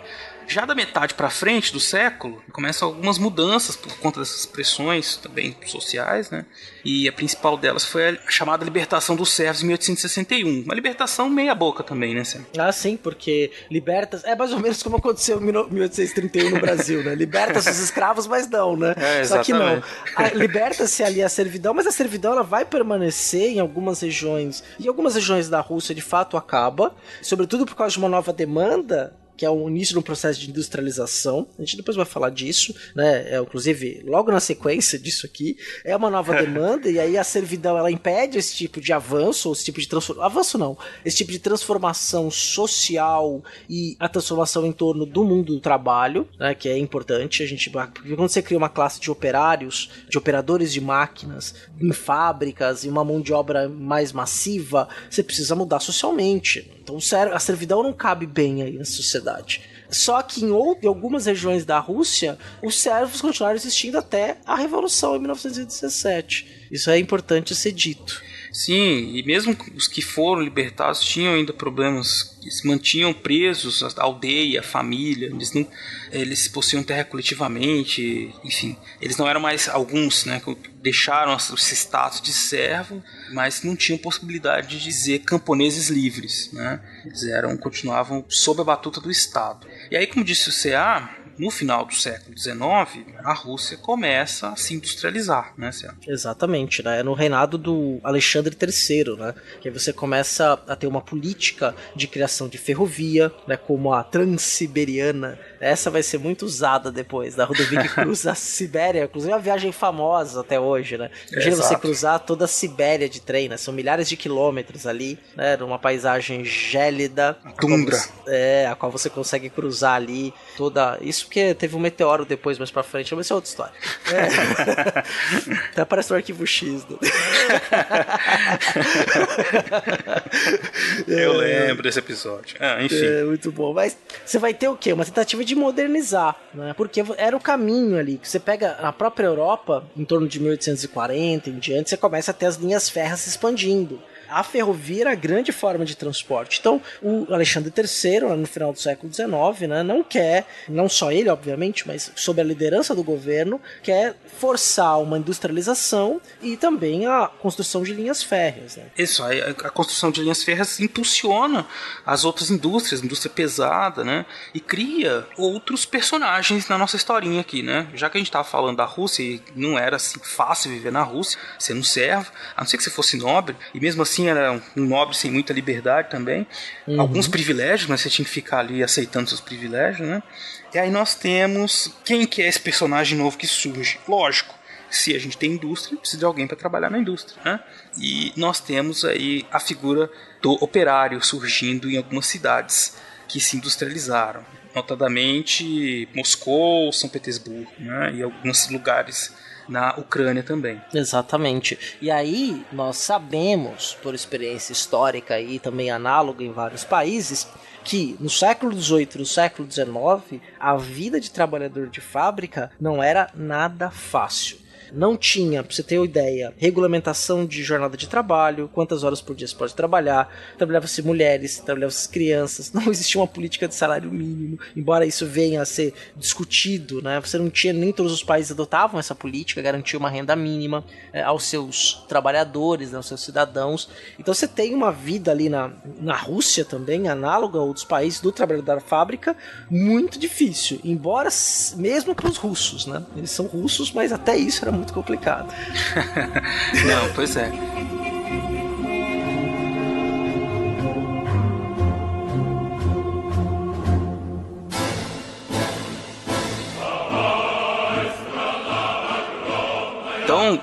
Já da metade para frente do século, começam algumas mudanças por conta dessas pressões também sociais, né? E a principal delas foi a chamada libertação dos servos em 1861. Uma libertação meia boca também, né, Sam? Ah, sim, porque liberta... É mais ou menos como aconteceu em 1831 no Brasil, né? Liberta-se os escravos, mas não, né? Só que não. Liberta-se ali a servidão, mas a servidão ela vai permanecer em algumas regiões. E algumas regiões da Rússia, de fato, acaba. Sobretudo por causa de uma nova demanda, que é o início de um processo de industrialização. A gente depois vai falar disso, né? Inclusive, logo na sequência disso aqui, é uma nova demanda, e aí a servidão, ela impede esse tipo de avanço, ou esse tipo de esse tipo de transformação social e a transformação em torno do mundo do trabalho, né? Que é importante, porque quando você cria uma classe de operários, de operadores de máquinas, em fábricas, e uma mão de obra mais massiva, você precisa mudar socialmente. Então a servidão não cabe bem aí na sociedade. Só que em algumas regiões da Rússia, os servos continuaram existindo até a Revolução em 1917. Isso é importante ser dito. Sim, e mesmo os que foram libertados tinham ainda problemas, se mantinham presos, a aldeia, a família, eles possuíam terra coletivamente, enfim, eles não eram mais alguns, né, que deixaram esse status de servo, mas não tinham possibilidade de dizer camponeses livres, né, eles continuavam sob a batuta do Estado. E aí, como disse o C.A., no final do século XIX, a Rússia começa a se industrializar, né, Céu? Exatamente, né? É no reinado do Alexandre III, né? Que aí você começa a ter uma política de criação de ferrovia, né? Como a Transiberiana. Essa vai ser muito usada depois, da rodovia que cruza a Sibéria, inclusive é uma viagem famosa até hoje, né? Imagina você cruzar toda a Sibéria de trem, né? São milhares de quilômetros ali, né? Numa paisagem gélida. Tundra. A qual você consegue cruzar ali toda... Isso porque teve um meteoro depois, mais pra frente, mas isso é outra história. Até aparece no Arquivo X. Né? Eu lembro desse episódio. Enfim. Muito bom. Mas você vai ter o quê? Uma tentativa de modernizar, né? Porque era o caminho ali. Que você pega na própria Europa, em torno de 1840 em diante, você começa a ter as linhas férreas se expandindo. A ferrovia era a grande forma de transporte. Então, o Alexandre III, lá no final do século XIX, né, não só ele, obviamente, mas sob a liderança do governo, quer forçar uma industrialização e também a construção de linhas férreas. Né? Isso, a construção de linhas férreas impulsiona as outras indústrias, indústria pesada, né, e cria outros personagens na nossa historinha aqui, né? Já que a gente estava falando da Rússia e não era assim fácil viver na Rússia, sendo servo, a não ser que você fosse nobre, e mesmo assim era um nobre sem muita liberdade também, alguns privilégios, mas você tinha que ficar ali aceitando seus privilégios, né? E aí nós temos quem que é esse personagem novo que surge. Lógico, se a gente tem indústria, precisa de alguém para trabalhar na indústria, né? E nós temos aí a figura do operário surgindo em algumas cidades que se industrializaram, notadamente Moscou, São Petersburgo, né? E alguns lugares na Ucrânia também. Exatamente. E aí nós sabemos, por experiência histórica e também análoga em vários países, que no século XVIII e no século XIX a vida de trabalhador de fábrica não era nada fácil. Não tinha, pra você ter uma ideia, regulamentação de jornada de trabalho, quantas horas por dia você pode trabalhar, trabalhava-se mulheres, trabalhava-se crianças, não existia uma política de salário mínimo, embora isso venha a ser discutido, né? Você não tinha, nem todos os países adotavam essa política, garantia uma renda mínima aos seus trabalhadores, né, aos seus cidadãos. Então você tem uma vida ali na Rússia também, análoga a outros países do trabalhador da fábrica, muito difícil, embora mesmo para os russos, né? Eles são russos, mas até isso era muito complicado. Não, pois é. Então,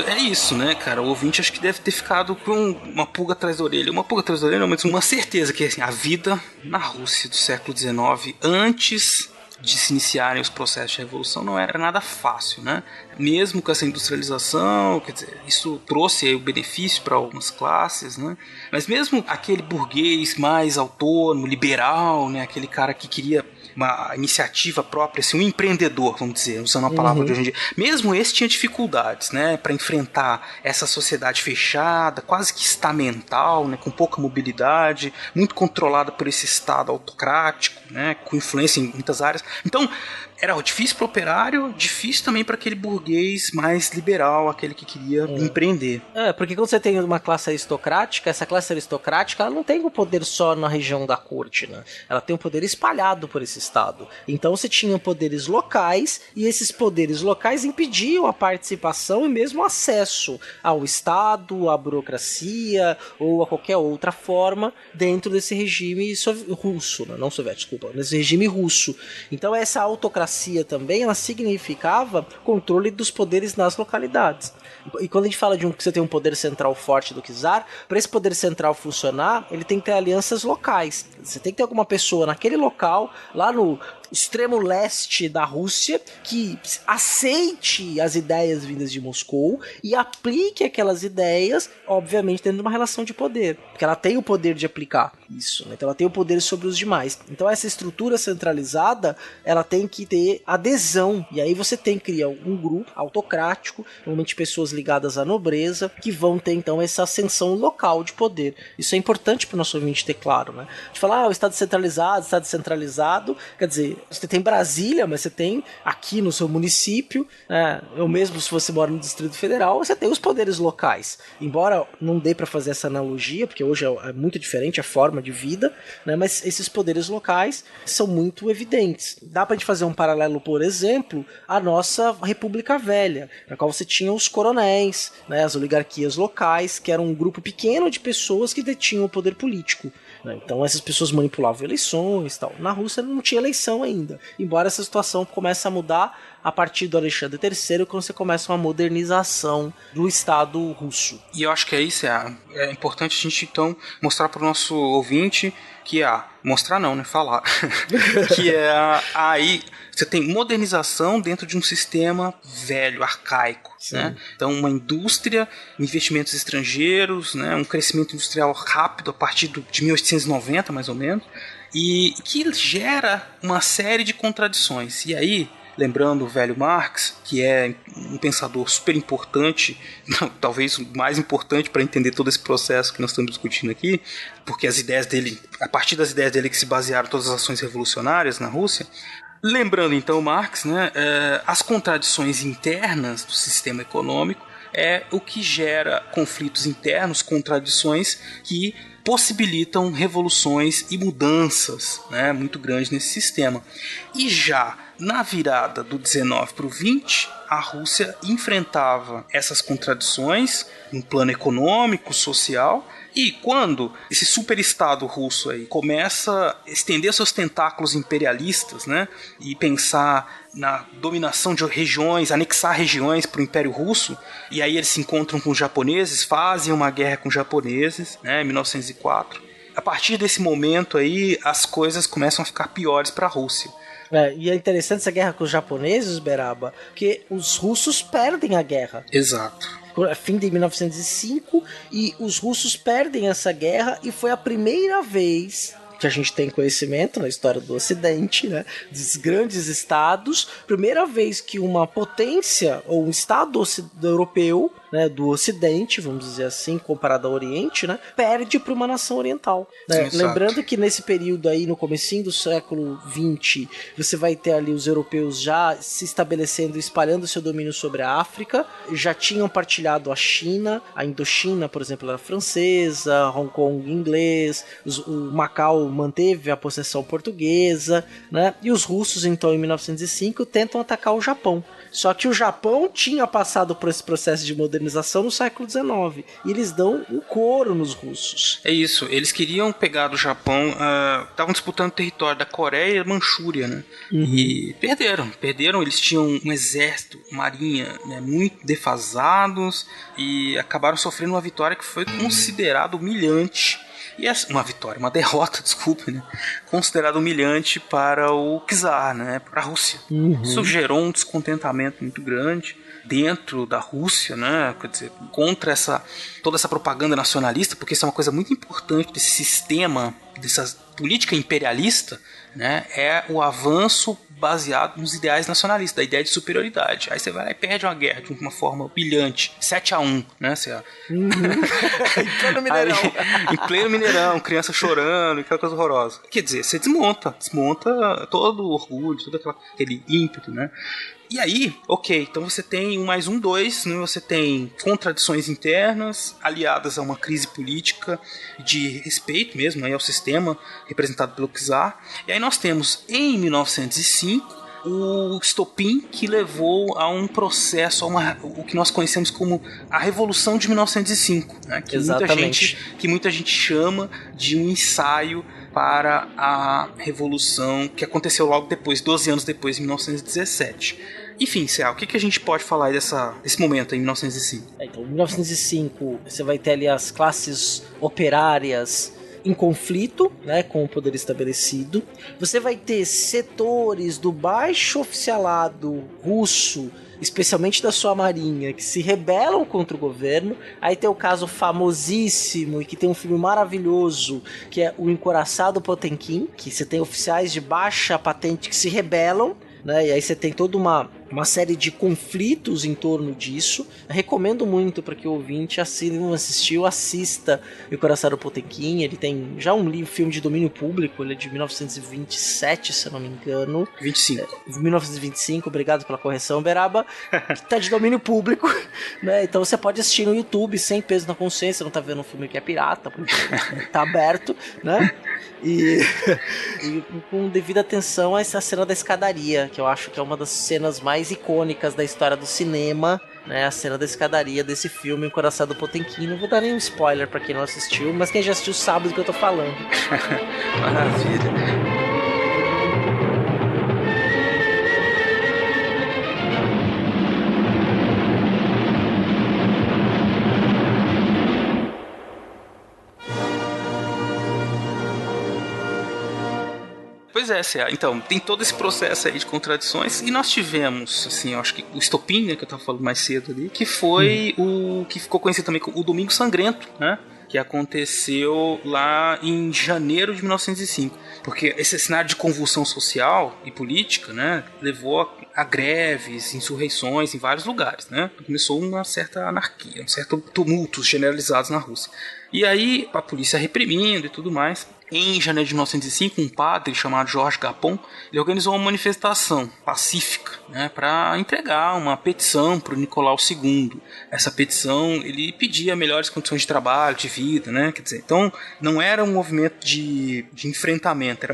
é isso, né, cara? O ouvinte acho que deve ter ficado com uma pulga atrás da orelha. Uma pulga atrás da orelha, não, mas uma certeza que assim, a vida na Rússia do século XIX, antes de se iniciarem os processos de revolução não era nada fácil, né? Mesmo com essa industrialização, quer dizer, isso trouxe aí o benefício para algumas classes, né? Mas mesmo aquele burguês mais autônomo, liberal, né? Aquele cara que queria uma iniciativa própria, assim, um empreendedor, vamos dizer, usando a palavra de hoje em dia. Mesmo esse tinha dificuldades, né, para enfrentar essa sociedade fechada, quase que estamental, né, com pouca mobilidade, muito controlada por esse Estado autocrático, né, com influência em muitas áreas. Então, era difícil para o operário, difícil também para aquele burguês mais liberal, aquele que queria empreender. Porque quando você tem uma classe aristocrática, essa classe aristocrática ela não tem o poder só na região da corte, né? Ela tem um poder espalhado por esse estado. Então você tinha poderes locais, e esses poderes locais impediam a participação e mesmo o acesso ao Estado, à burocracia ou a qualquer outra forma dentro desse regime russo, né? Não soviético, desculpa, nesse regime russo. Então essa autocracia também, ela significava controle dos poderes nas localidades. E quando a gente fala de que você tem um poder central forte do czar, para esse poder central funcionar, ele tem que ter alianças locais. Você tem que ter alguma pessoa naquele local, lá no extremo leste da Rússia, que aceite as ideias vindas de Moscou e aplique aquelas ideias, obviamente dentro de uma relação de poder, porque ela tem o poder de aplicar isso, né? Então ela tem o poder sobre os demais. Então essa estrutura centralizada, ela tem que ter adesão, e aí você tem que criar um grupo autocrático, normalmente pessoas ligadas à nobreza, que vão ter então essa ascensão local de poder. Isso é importante para o nosso ouvinte ter claro, né? De falar, o Estado centralizado, quer dizer, você tem Brasília, mas você tem aqui no seu município, né? Eu mesmo, se você mora no Distrito Federal, você tem os poderes locais. Embora não dê para fazer essa analogia, porque hoje é muito diferente a forma de vida, né? Mas esses poderes locais são muito evidentes. Dá pra gente fazer um paralelo, por exemplo, à nossa República Velha, na qual você tinha os coronéis, né? As oligarquias locais, que eram um grupo pequeno de pessoas que detinham o poder político. Então essas pessoas manipulavam eleições e tal. Na Rússia não tinha eleição ainda, embora essa situação comece a mudar a partir do Alexandre III, quando você começa uma modernização do Estado russo. E eu acho que aí é importante a gente então mostrar para o nosso ouvinte que mostrar não, né? Falar. Que aí você tem modernização dentro de um sistema velho, arcaico, né? Então uma indústria, investimentos estrangeiros, né? Um crescimento industrial rápido a partir de 1890 mais ou menos, e que gera uma série de contradições. E aí, lembrando o velho Marx, que é um pensador super importante, talvez o mais importante para entender todo esse processo que nós estamos discutindo aqui, porque as ideias dele, a partir das ideias dele que se basearam todas as ações revolucionárias na Rússia. Lembrando então Marx, né, as contradições internas do sistema econômico é o que gera conflitos internos, contradições que possibilitam revoluções e mudanças, né, muito grandes nesse sistema. E já na virada do 19 para o 20, a Rússia enfrentava essas contradições no plano econômico, social, e quando esse superestado russo aí começa a estender seus tentáculos imperialistas, né, e pensar na dominação de regiões, anexar regiões para o Império Russo, e aí eles se encontram com os japoneses, fazem uma guerra com os japoneses, né, em 1904. A partir desse momento aí, as coisas começam a ficar piores para a Rússia. E é interessante essa guerra com os japoneses, Beraba, porque os russos perdem a guerra. Exato. Fim de 1905, e os russos perdem essa guerra, e foi a primeira vez que a gente tem conhecimento na história do Ocidente, né, dos grandes estados, primeira vez que uma potência ou um estado europeu, né, do Ocidente, vamos dizer assim, comparado ao Oriente, né, perde para uma nação oriental, né? Lembrando que nesse período aí, no comecinho do século XX, você vai ter ali os europeus já se estabelecendo, espalhando seu domínio sobre a África, já tinham partilhado a China, a Indochina, por exemplo, era francesa, Hong Kong inglês, o Macau manteve a possessão portuguesa, né? E os russos, então, em 1905, tentam atacar o Japão. Só que o Japão tinha passado por esse processo de modernização no século XIX, e eles dão um couro nos russos. É isso, eles queriam pegar do Japão, estavam disputando o território da Coreia e da Manchúria, né? E perderam, eles tinham um exército, marinha, né, muito defasados, e acabaram sofrendo uma vitória que foi considerada humilhante. E é uma derrota, desculpe, né? Considerada humilhante para o czar, né? Para a Rússia. Isso gerou um descontentamento muito grande dentro da Rússia, né? Quer dizer, contra toda essa propaganda nacionalista, porque isso é uma coisa muito importante desse sistema, dessa política imperialista, né? É o avanço baseado nos ideais nacionalistas, da ideia de superioridade. Aí você vai lá e perde uma guerra de uma forma humilhante, 7-1, né? Em pleno Mineirão. Aí, em pleno Mineirão, criança chorando, aquela coisa horrorosa. Quer dizer, você desmonta todo o orgulho, todo aquele ímpeto, né? E aí, ok, então você tem 1 mais 1, 2, né? Você tem contradições internas aliadas a uma crise política de respeito mesmo aí ao sistema representado pelo czar. E aí nós temos, em 1905, o estopim que levou a um processo, o que nós conhecemos como a Revolução de 1905, né? Que muita gente chama de um ensaio para a Revolução que aconteceu logo depois, 12 anos depois, em 1917. Enfim, Céu, o que a gente pode falar desse momento em 1905? Então, em 1905, você vai ter ali as classes operárias em conflito, né, com o poder estabelecido. Você vai ter setores do baixo oficialado russo, especialmente da sua marinha, que se rebelam contra o governo. Aí tem o caso famosíssimo e que tem um filme maravilhoso, que é o Encouraçado Potemkin, que você tem oficiais de baixa patente que se rebelam, né? E aí você tem toda uma série de conflitos em torno disso. Eu recomendo muito para que o ouvinte, se não assistiu, assista o Encouraçado Potemkin. Ele tem já um filme de domínio público, ele é de 1927, se eu não me engano. 1925, obrigado pela correção, Beraba. Que tá de domínio público, né? Então você pode assistir no YouTube sem peso na consciência, não tá vendo um filme que é pirata, porque tá aberto, né? E com devida atenção a essa cena da escadaria, que eu acho que é uma das cenas mais icônicas da história do cinema, né? A cena da escadaria desse filme, Encouraçado Potemkin. Não vou dar nenhum spoiler pra quem não assistiu, mas quem já assistiu sabe do que eu tô falando. Maravilha. Pois é, C.A. Então, tem todo esse processo aí de contradições, e nós tivemos, assim, eu acho que o estopim, né, que eu tava falando mais cedo ali, que foi o que ficou conhecido também como o Domingo Sangrento, né? Que aconteceu lá em janeiro de 1905. Porque esse cenário de convulsão social e política, né, levou a greves, insurreições em vários lugares, né? Começou uma certa anarquia, um certo tumultos generalizados na Rússia. E aí a polícia reprimindo e tudo mais. Em janeiro de 1905, um padre chamado Jorge Gapon, ele organizou uma manifestação pacífica, né, para entregar uma petição para o Nicolau II. Essa petição, ele pedia melhores condições de trabalho, de vida, né, quer dizer, então não era um movimento de enfrentamento,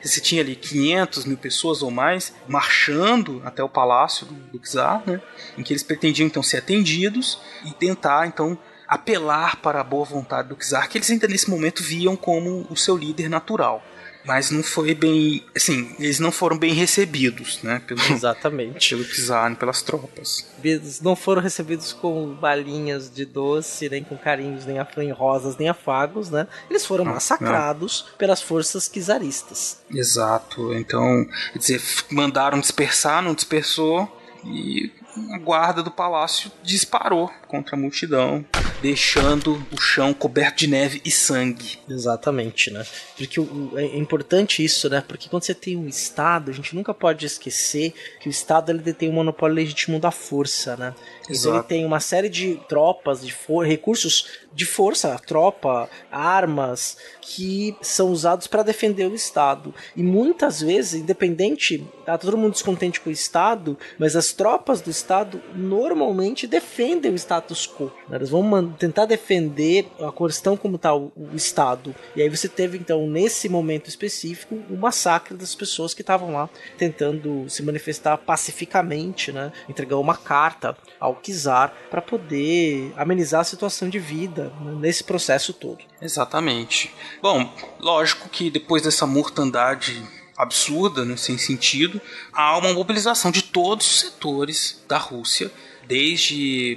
você tinha ali 500 mil pessoas ou mais marchando até o palácio do czar, né, em que eles pretendiam então ser atendidos e tentar então apelar para a boa vontade do czar, que eles ainda nesse momento viam como o seu líder natural. Mas não foi bem, assim, eles não foram bem recebidos, né? Exatamente. Pelo czar, pelas tropas. Eles não foram recebidos com balinhas de doce, nem com carinhos, nem rosas, nem afagos, né? Eles foram massacrados pelas forças czaristas. Exato. Então, quer dizer, mandaram dispersar, não dispersou, e a guarda do palácio disparou contra a multidão, deixando o chão coberto de neve e sangue. Exatamente, né? Porque é importante isso, né? Porque quando você tem um Estado, a gente nunca pode esquecer que o Estado ele detém o monopólio legítimo da força, né? Então ele tem uma série de tropas, recursos de força, tropa, armas, que são usados para defender o Estado. E muitas vezes, independente, tá todo mundo descontente com o Estado, mas as tropas do Estado normalmente defendem o status quo. Elas vão tentar defender a questão como está o Estado. E aí você teve, então, nesse momento específico, o massacre das pessoas que estavam lá tentando se manifestar pacificamente, né? Entregar uma carta ao czar para poder amenizar a situação de vida, né, nesse processo todo. Exatamente. Bom, lógico que depois dessa mortandade absurda, né, sem sentido, há uma mobilização de todos os setores da Rússia desde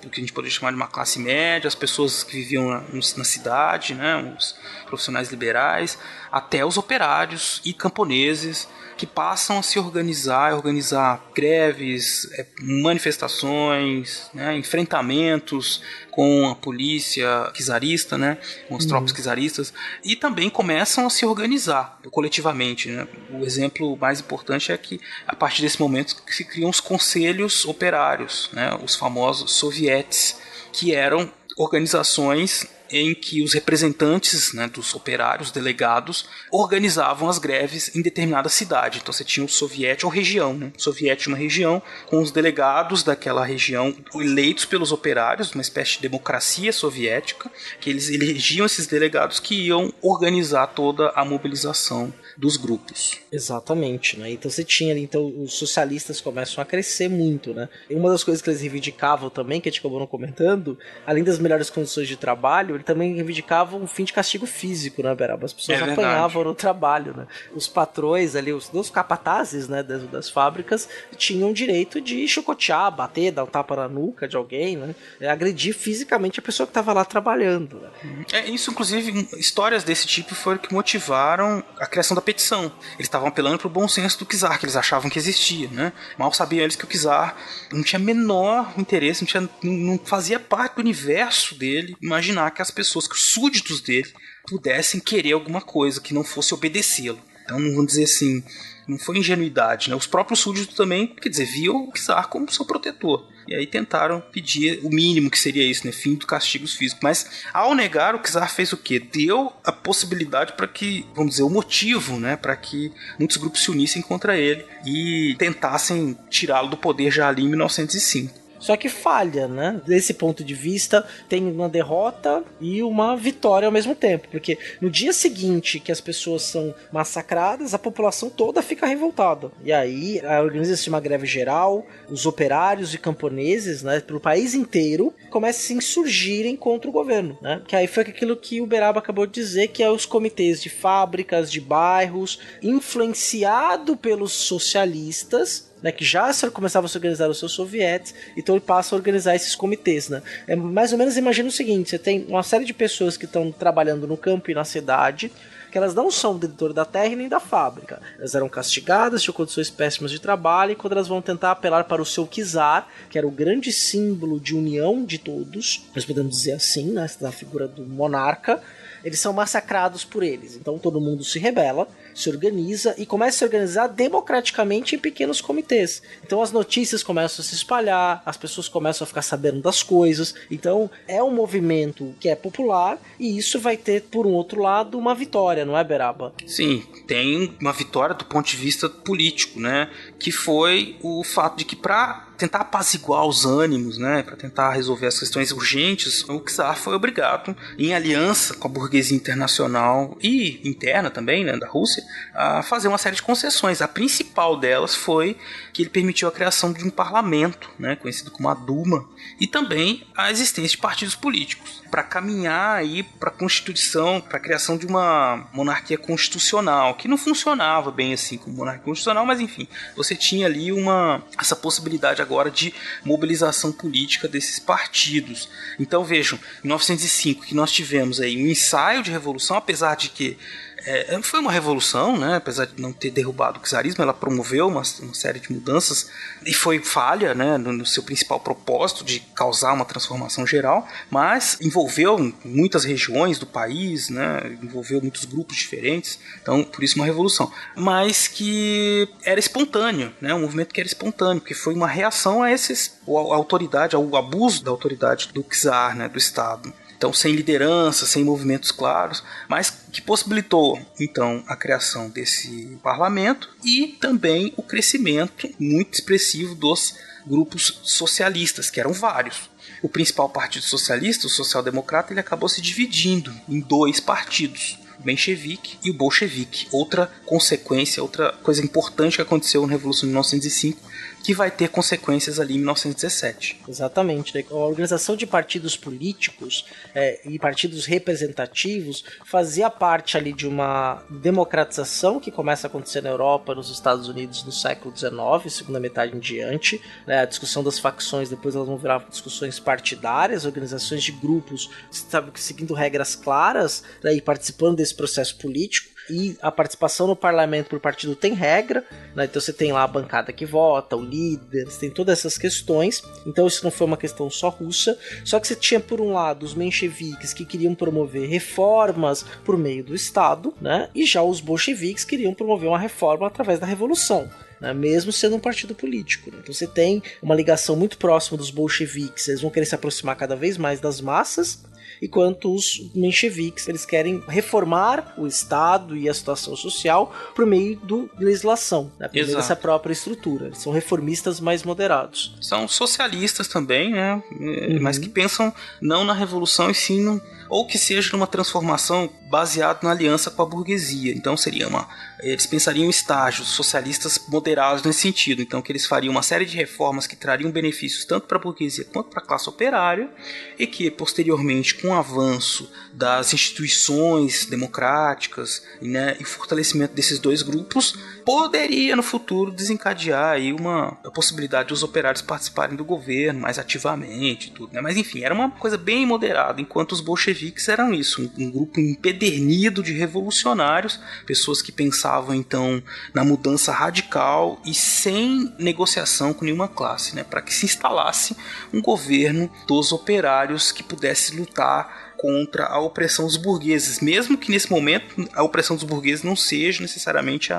o que a gente poderia chamar de uma classe média, as pessoas que viviam na cidade, né, os profissionais liberais, até os operários e camponeses, que passam a se organizar greves, manifestações, né, enfrentamentos com a polícia czarista, né, com as tropas czaristas, e também começam a se organizar coletivamente, né. O exemplo mais importante é que, a partir desse momento, se criam os conselhos operários, né, os famosos sovietes, que eram organizações em que os representantes, né, dos operários, delegados, organizavam as greves em determinada cidade. Então você tinha o soviete ou região, né? O soviete de uma região, com os delegados daquela região eleitos pelos operários, uma espécie de democracia soviética, que eles elegiam esses delegados que iam organizar toda a mobilização dos grupos. Exatamente, né? Então você tinha ali, então os socialistas começam a crescer muito, né? E uma das coisas que eles reivindicavam também, que a gente acabou não comentando, além das melhores condições de trabalho, ele também reivindicava um fim de castigo físico, né, Beraba? As pessoas apanhavam no trabalho, né? Os patrões ali, os capatazes, né, das fábricas, tinham direito de chicotear, bater, dar um tapa na nuca de alguém, né? Agredir fisicamente a pessoa que estava lá trabalhando, né? Isso, inclusive, histórias desse tipo foram que motivaram a criação da petição. Eles estavam apelando pro bom senso do czar, que eles achavam que existia, né? Mal sabiam eles que o czar não tinha menor interesse, não fazia parte do universo dele imaginar que as pessoas, que os súditos dele pudessem querer alguma coisa que não fosse obedecê-lo. Então, vamos dizer assim, não foi ingenuidade, né? Os próprios súditos também, quer dizer, viam o czar como seu protetor. E aí tentaram pedir o mínimo que seria isso, né? Fim dos castigos físicos. Mas, ao negar, o czar fez o quê? Deu a possibilidade para que, vamos dizer, o motivo, né? Para que muitos grupos se unissem contra ele e tentassem tirá-lo do poder já ali em 1905. Só que falha, né? Desse ponto de vista, tem uma derrota e uma vitória ao mesmo tempo. Porque no dia seguinte que as pessoas são massacradas, a população toda fica revoltada. E aí organiza-se uma greve geral, os operários e camponeses, né, pelo país inteiro, começam a se insurgirem contra o governo, né? Que aí foi aquilo que o Beraba acabou de dizer, que é os comitês de fábricas, de bairros, influenciado pelos socialistas, né, que já começava a se organizar os seus sovietes, então ele passa a organizar esses comitês, né? É mais ou menos, imagina o seguinte, você tem uma série de pessoas que estão trabalhando no campo e na cidade, que elas não são dentro da terra nem da fábrica. Elas eram castigadas, tinham condições péssimas de trabalho, e quando elas vão tentar apelar para o seu czar, que era o grande símbolo de união de todos, nós podemos dizer assim, né, da figura do monarca, eles são massacrados por eles. Então todo mundo se rebela, se organiza e começa a se organizar democraticamente em pequenos comitês. Então as notícias começam a se espalhar, as pessoas começam a ficar sabendo das coisas. Então é um movimento que é popular, e isso vai ter, por um outro lado, uma vitória, não é, Beraba? Sim, tem uma vitória do ponto de vista político, né? Que foi o fato de que, para tentar apaziguar os ânimos, né, para tentar resolver as questões urgentes, o czar foi obrigado, em aliança com a burguesia internacional e interna também, né, da Rússia, a fazer uma série de concessões. A principal delas foi que ele permitiu a criação de um parlamento, né, conhecido como a Duma, e também a existência de partidos políticos, para caminhar aí para a constituição, para a criação de uma monarquia constitucional, que não funcionava bem assim como monarquia constitucional, mas enfim, você tinha ali essa possibilidade agora de mobilização política desses partidos. Então vejam, em 1905 que nós tivemos aí um ensaio de revolução, apesar de que foi uma revolução, né? Apesar de não ter derrubado o czarismo, ela promoveu uma série de mudanças e foi falha, né, no seu principal propósito de causar uma transformação geral, mas envolveu muitas regiões do país, né, envolveu muitos grupos diferentes, então por isso uma revolução, mas que era espontâneo, né, um movimento que era espontâneo, porque foi uma reação a ao abuso da autoridade do czar, né, do Estado. Então, sem liderança, sem movimentos claros, mas que possibilitou, então, a criação desse parlamento e também o crescimento muito expressivo dos grupos socialistas, que eram vários. O principal partido socialista, o social-democrata, ele acabou se dividindo em dois partidos. menchevique e o bolchevique. Outra consequência, outra coisa importante que aconteceu na Revolução de 1905, que vai ter consequências ali em 1917. Exatamente. Né? A organização de partidos políticos e partidos representativos fazia parte ali de uma democratização que começa a acontecer na Europa, nos Estados Unidos no século XIX, segunda metade em diante. Né? A discussão das facções, depois elas vão virar discussões partidárias, organizações de grupos, sabe, seguindo regras claras, né? E participando desse processo político. E a participação no parlamento por partido tem regra, né? Então você tem lá a bancada que vota, o líder, você tem todas essas questões. Então isso não foi uma questão só russa. Só que você tinha, por um lado, os mencheviques que queriam promover reformas por meio do Estado, né? E já os bolcheviques queriam promover uma reforma através da revolução, né? Mesmo sendo um partido político, né? Então você tem uma ligação muito próxima dos bolcheviques, eles vão querer se aproximar cada vez mais das massas, enquanto os mencheviques, eles querem reformar o Estado e a situação social por meio da legislação, né? Por meio dessa própria estrutura. Eles são reformistas mais moderados. São socialistas também, né? Mas que pensam não na revolução e sim ou que seja numa transformação baseada na aliança com a burguesia. Então seria eles pensariam em estágios socialistas moderados nesse sentido. Então que eles fariam uma série de reformas que trariam benefícios tanto para a burguesia quanto para a classe operária, e que posteriormente, com o avanço das instituições democráticas, né, e fortalecimento desses dois grupos, poderia no futuro desencadear aí a possibilidade dos operários participarem do governo mais ativamente, tudo, né? Mas enfim, era uma coisa bem moderada, enquanto os bolcheviques eram isso, um grupo empedernido de revolucionários, pessoas que pensavam então na mudança radical e sem negociação com nenhuma classe, né, para que se instalasse um governo dos operários que pudesse lutar contra a opressão dos burgueses, mesmo que nesse momento a opressão dos burgueses não seja necessariamente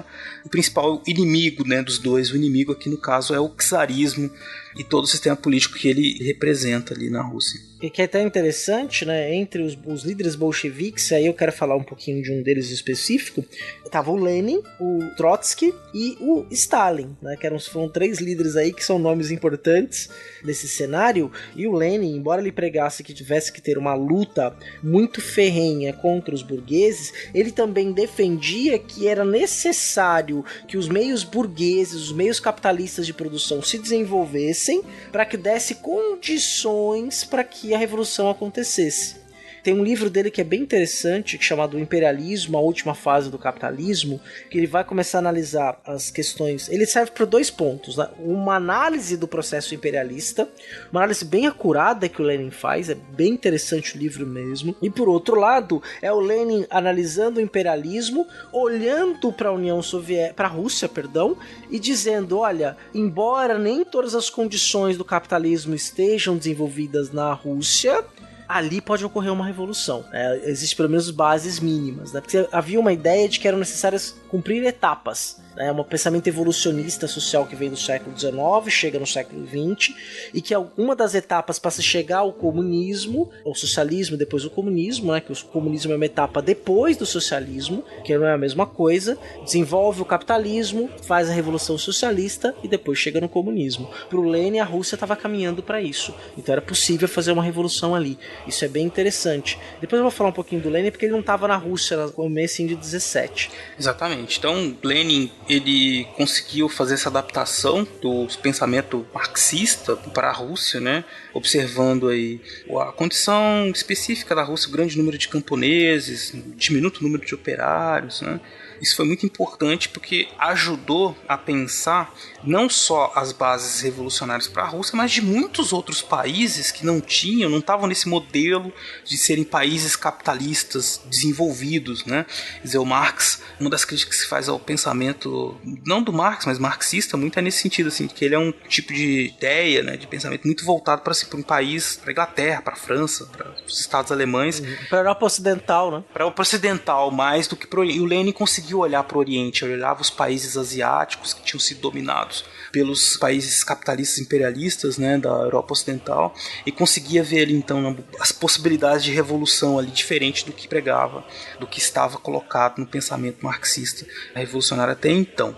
o principal inimigo, né, dos dois. O inimigo aqui no caso é o czarismo e todo o sistema político que ele representa ali na Rússia. E que é até interessante, né, entre os líderes bolcheviques, aí eu quero falar um pouquinho de um deles específico, tava o Lenin, o Trotsky e o Stalin, né, que foram 3 líderes aí que são nomes importantes nesse cenário. E o Lenin, embora ele pregasse que tivesse que ter uma luta muito ferrenha contra os burgueses, ele também defendia que era necessário que os meios burgueses, os meios capitalistas de produção se desenvolvessem para que desse condições para que a revolução acontecesse. Tem um livro dele que é bem interessante, chamado Imperialismo, a Última Fase do Capitalismo, que ele vai começar a analisar as questões. Ele serve para 2 pontos, né? Uma análise do processo imperialista, uma análise bem acurada que o Lenin faz, é bem interessante o livro mesmo. E por outro lado, é o Lenin analisando o imperialismo, olhando para a União Soviética, para a Rússia, perdão, e dizendo, olha, embora nem todas as condições do capitalismo estejam desenvolvidas na Rússia, ali pode ocorrer uma revolução. Existem pelo menos bases mínimas, né? Porque havia uma ideia de que eram necessárias cumprir etapas. É um pensamento evolucionista social que vem do século XIX, chega no século XX, e que alguma das etapas para se chegar ao comunismo, ao socialismo, depois o comunismo, né, que o comunismo é uma etapa depois do socialismo, que não é a mesma coisa, desenvolve o capitalismo, faz a revolução socialista e depois chega no comunismo. Para o Lenin, a Rússia estava caminhando para isso, então era possível fazer uma revolução ali. Isso é bem interessante. Depois eu vou falar um pouquinho do Lenin, porque ele não estava na Rússia no começo de 17. Exatamente. Então, Lenin, ele conseguiu fazer essa adaptação do pensamento marxista para a Rússia, né? Observando aí a condição específica da Rússia, o grande número de camponeses, diminuto número de operários, né? Isso foi muito importante porque ajudou a pensar não só as bases revolucionárias para a Rússia, mas de muitos outros países que não estavam nesse modelo de serem países capitalistas desenvolvidos, né? Quer dizer, o Marx, uma das críticas que se faz ao pensamento, não do Marx, mas marxista, muito é nesse sentido, assim, que ele é um tipo de ideia, né, de pensamento muito voltado para um país, para a Inglaterra, para a França, para os Estados alemães. Para a Europa Ocidental, né? Para a Europa Ocidental, mais do que para o Oriente. E o Lenin conseguiu olhar para o Oriente, ele olhava os países asiáticos que tinham sido dominados pelos países capitalistas imperialistas, né, da Europa Ocidental, e conseguia ver ali então as possibilidades de revolução ali diferente do que pregava, do que estava colocado no pensamento marxista revolucionário até então.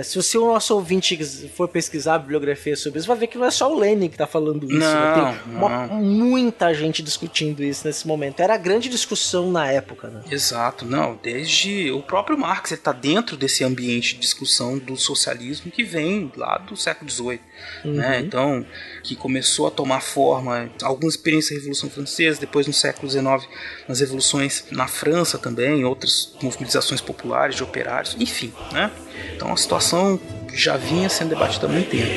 Se o nosso ouvinte for pesquisar a bibliografia sobre isso, vai ver que não é só o Lenin que tá falando isso. Tem muita gente discutindo isso nesse momento. Era a grande discussão na época, né? Exato, desde o próprio Marx, ele tá dentro desse ambiente de discussão do socialismo que vem lá do século XVIII, né? Então, que começou a tomar forma, algumas experiências da Revolução Francesa, depois no século XIX, nas revoluções na França também, outras movimentações populares de operários, enfim, né? Então a situação já vinha sendo debatida há muito tempo.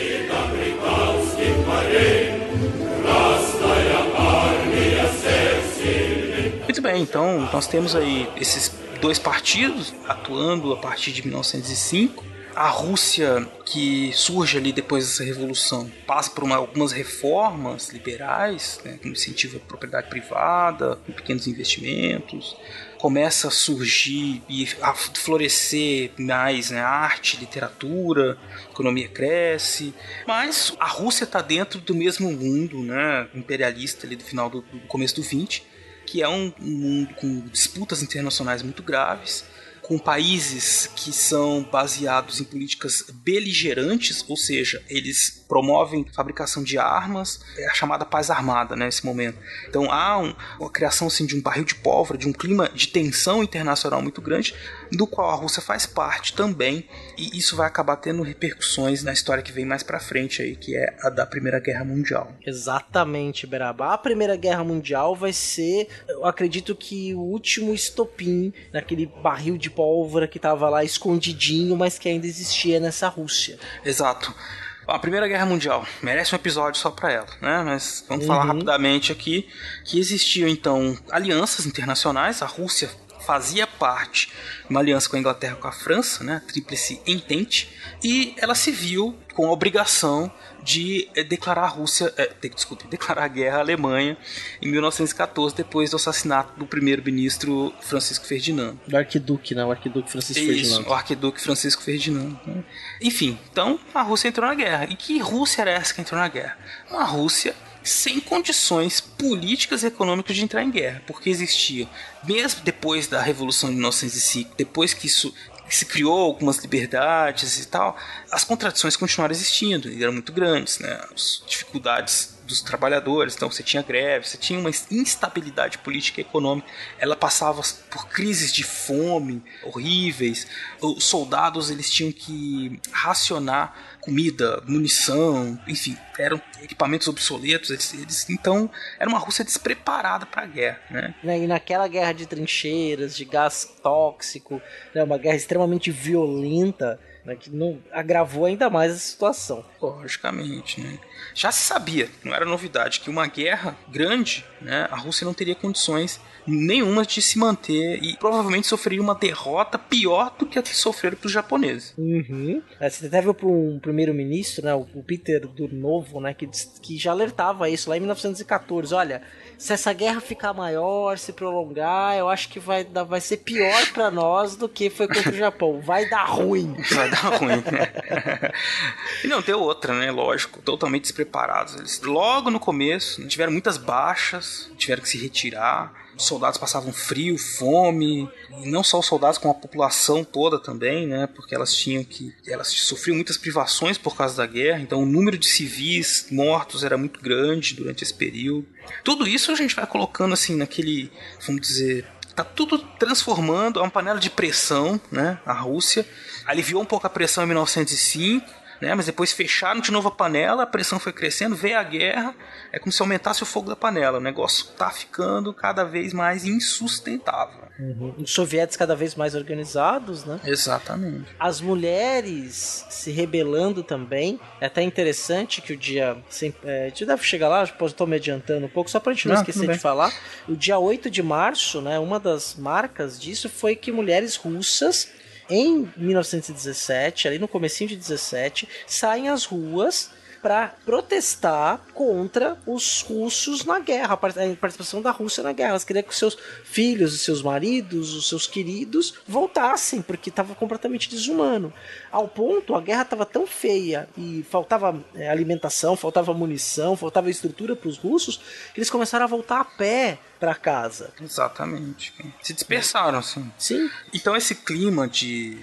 Muito bem, então nós temos aí esses dois partidos atuando a partir de 1905. A Rússia, que surge ali depois dessa revolução, passa por algumas reformas liberais, né, com incentivo à propriedade privada, com pequenos investimentos. Começa a surgir e a florescer mais, né, arte, literatura, a economia cresce. Mas a Rússia está dentro do mesmo mundo, né, imperialista ali do final do começo do 20, que é um mundo com disputas internacionais muito graves, com países que são baseados em políticas beligerantes, ou seja, eles promovem fabricação de armas, é a chamada paz armada, né, nesse momento. Então há uma criação assim, de um barril de pólvora, de um clima de tensão internacional muito grande, do qual a Rússia faz parte também, e isso vai acabar tendo repercussões na história que vem mais pra frente, aí, que é a da Primeira Guerra Mundial. Exatamente, Beraba. A Primeira Guerra Mundial vai ser, eu acredito que o último estopim naquele barril de pólvora que estava lá escondidinho, mas que ainda existia nessa Rússia. Exato. A Primeira Guerra Mundial merece um episódio só para ela, né? Mas vamos falar rapidamente aqui que existiam então alianças internacionais. A Rússia fazia parte de uma aliança com a Inglaterra e com a França, né? A Tríplice Entente, e ela se viu com a obrigação de declarar a guerra à Alemanha em 1914, depois do assassinato do primeiro-ministro Francisco Ferdinando. Do arquiduque, né? O arquiduque Francisco Ferdinando. O arquiduque Francisco Ferdinando. Né? Enfim, então a Rússia entrou na guerra. E que Rússia era essa que entrou na guerra? Uma Rússia sem condições políticas e econômicas de entrar em guerra, porque existia, mesmo depois da Revolução de 1905, depois que isso se criou algumas liberdades e tal, as contradições continuaram existindo e eram muito grandes, né? As dificuldades dos trabalhadores, então você tinha greve, você tinha uma instabilidade política e econômica, ela passava por crises de fome horríveis, os soldados eles tinham que racionar comida, munição, enfim, eram equipamentos obsoletos, eles então era uma Rússia despreparada para a guerra, né? E naquela guerra de trincheiras, de gás tóxico, né, uma guerra extremamente violenta, né, que não agravou ainda mais a situação. Logicamente, né? Já se sabia, não era novidade, que uma guerra grande, né, a Rússia não teria condições nenhuma de se manter e provavelmente sofreria uma derrota pior do que a que sofreram para os japoneses. Você até viu para um primeiro-ministro, né, o Peter Durnovo, né, que já alertava isso lá em 1914. Olha, se essa guerra ficar maior, se prolongar, eu acho que vai ser pior para nós do que foi contra o Japão. Vai dar ruim. Vai dar ruim, né? E não, deu outra, né? Lógico, totalmente despreparados. Eles, logo no começo, tiveram muitas baixas, tiveram que se retirar. Os soldados passavam frio, fome, e não só os soldados, como a população toda também, né? Porque elas sofriam muitas privações por causa da guerra, então o número de civis mortos era muito grande durante esse período. Tudo isso a gente vai colocando assim naquele, vamos dizer, tá tudo transformando, é uma panela de pressão, né? A Rússia aliviou um pouco a pressão em 1905, né, mas depois fecharam de novo a panela, a pressão foi crescendo, veio a guerra, é como se aumentasse o fogo da panela, o negócio tá ficando cada vez mais insustentável. Os soviéticos cada vez mais organizados, né? Exatamente. As mulheres se rebelando também. É até interessante que o dia... a gente deve chegar lá, estou me adiantando um pouco, só pra gente não esquecer de falar. O dia 8 de março, né, uma das marcas disso foi que mulheres russas, em 1917, ali no comecinho de 17, saem às ruas para protestar contra os russos na guerra, a participação da Rússia na guerra. Elas queriam que os seus filhos, os seus maridos, os seus queridos voltassem, porque estava completamente desumano. Ao ponto, a guerra estava tão feia e faltava alimentação, faltava munição, faltava estrutura para os russos, que eles começaram a voltar a pé pra casa. Exatamente. Se dispersaram, assim. Sim. Então esse clima de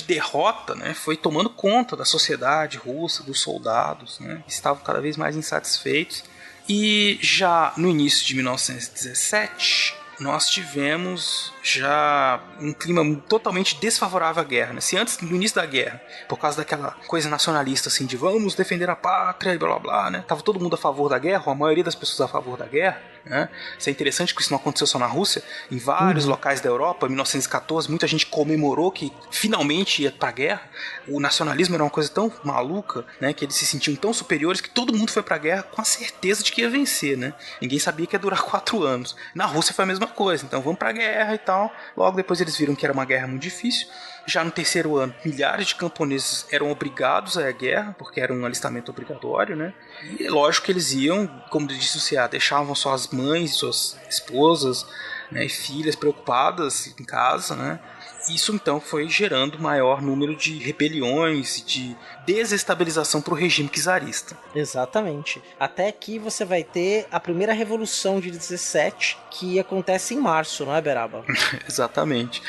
derrota, né, foi tomando conta da sociedade russa, dos soldados, né, que estavam cada vez mais insatisfeitos. E já no início de 1917, nós tivemos já um clima totalmente desfavorável à guerra, né? Se antes, no início da guerra, por causa daquela coisa nacionalista assim de vamos defender a pátria e blá blá blá, né? Tava todo mundo a favor da guerra, ou a maioria das pessoas a favor da guerra, né? Isso é interessante que isso não aconteceu só na Rússia, em vários locais da Europa. Em 1914, muita gente comemorou que finalmente ia pra guerra. O nacionalismo era uma coisa tão maluca, né? Que eles se sentiam tão superiores que todo mundo foi pra guerra com a certeza de que ia vencer, né? Ninguém sabia que ia durar 4 anos. Na Rússia foi a mesma coisa, então vamos pra guerra e tal. Logo depois eles viram que era uma guerra muito difícil. Já no terceiro ano, milhares de camponeses eram obrigados a ir à guerra, porque era um alistamento obrigatório, né? E lógico que eles iam, como disse o C.A., deixavam suas mães, suas esposas, né, e filhas preocupadas em casa, né? Isso então foi gerando maior número de rebeliões e de desestabilização para o regime czarista. Exatamente. Até que você vai ter a primeira revolução de 17, que acontece em março, não é, Beraba? Exatamente.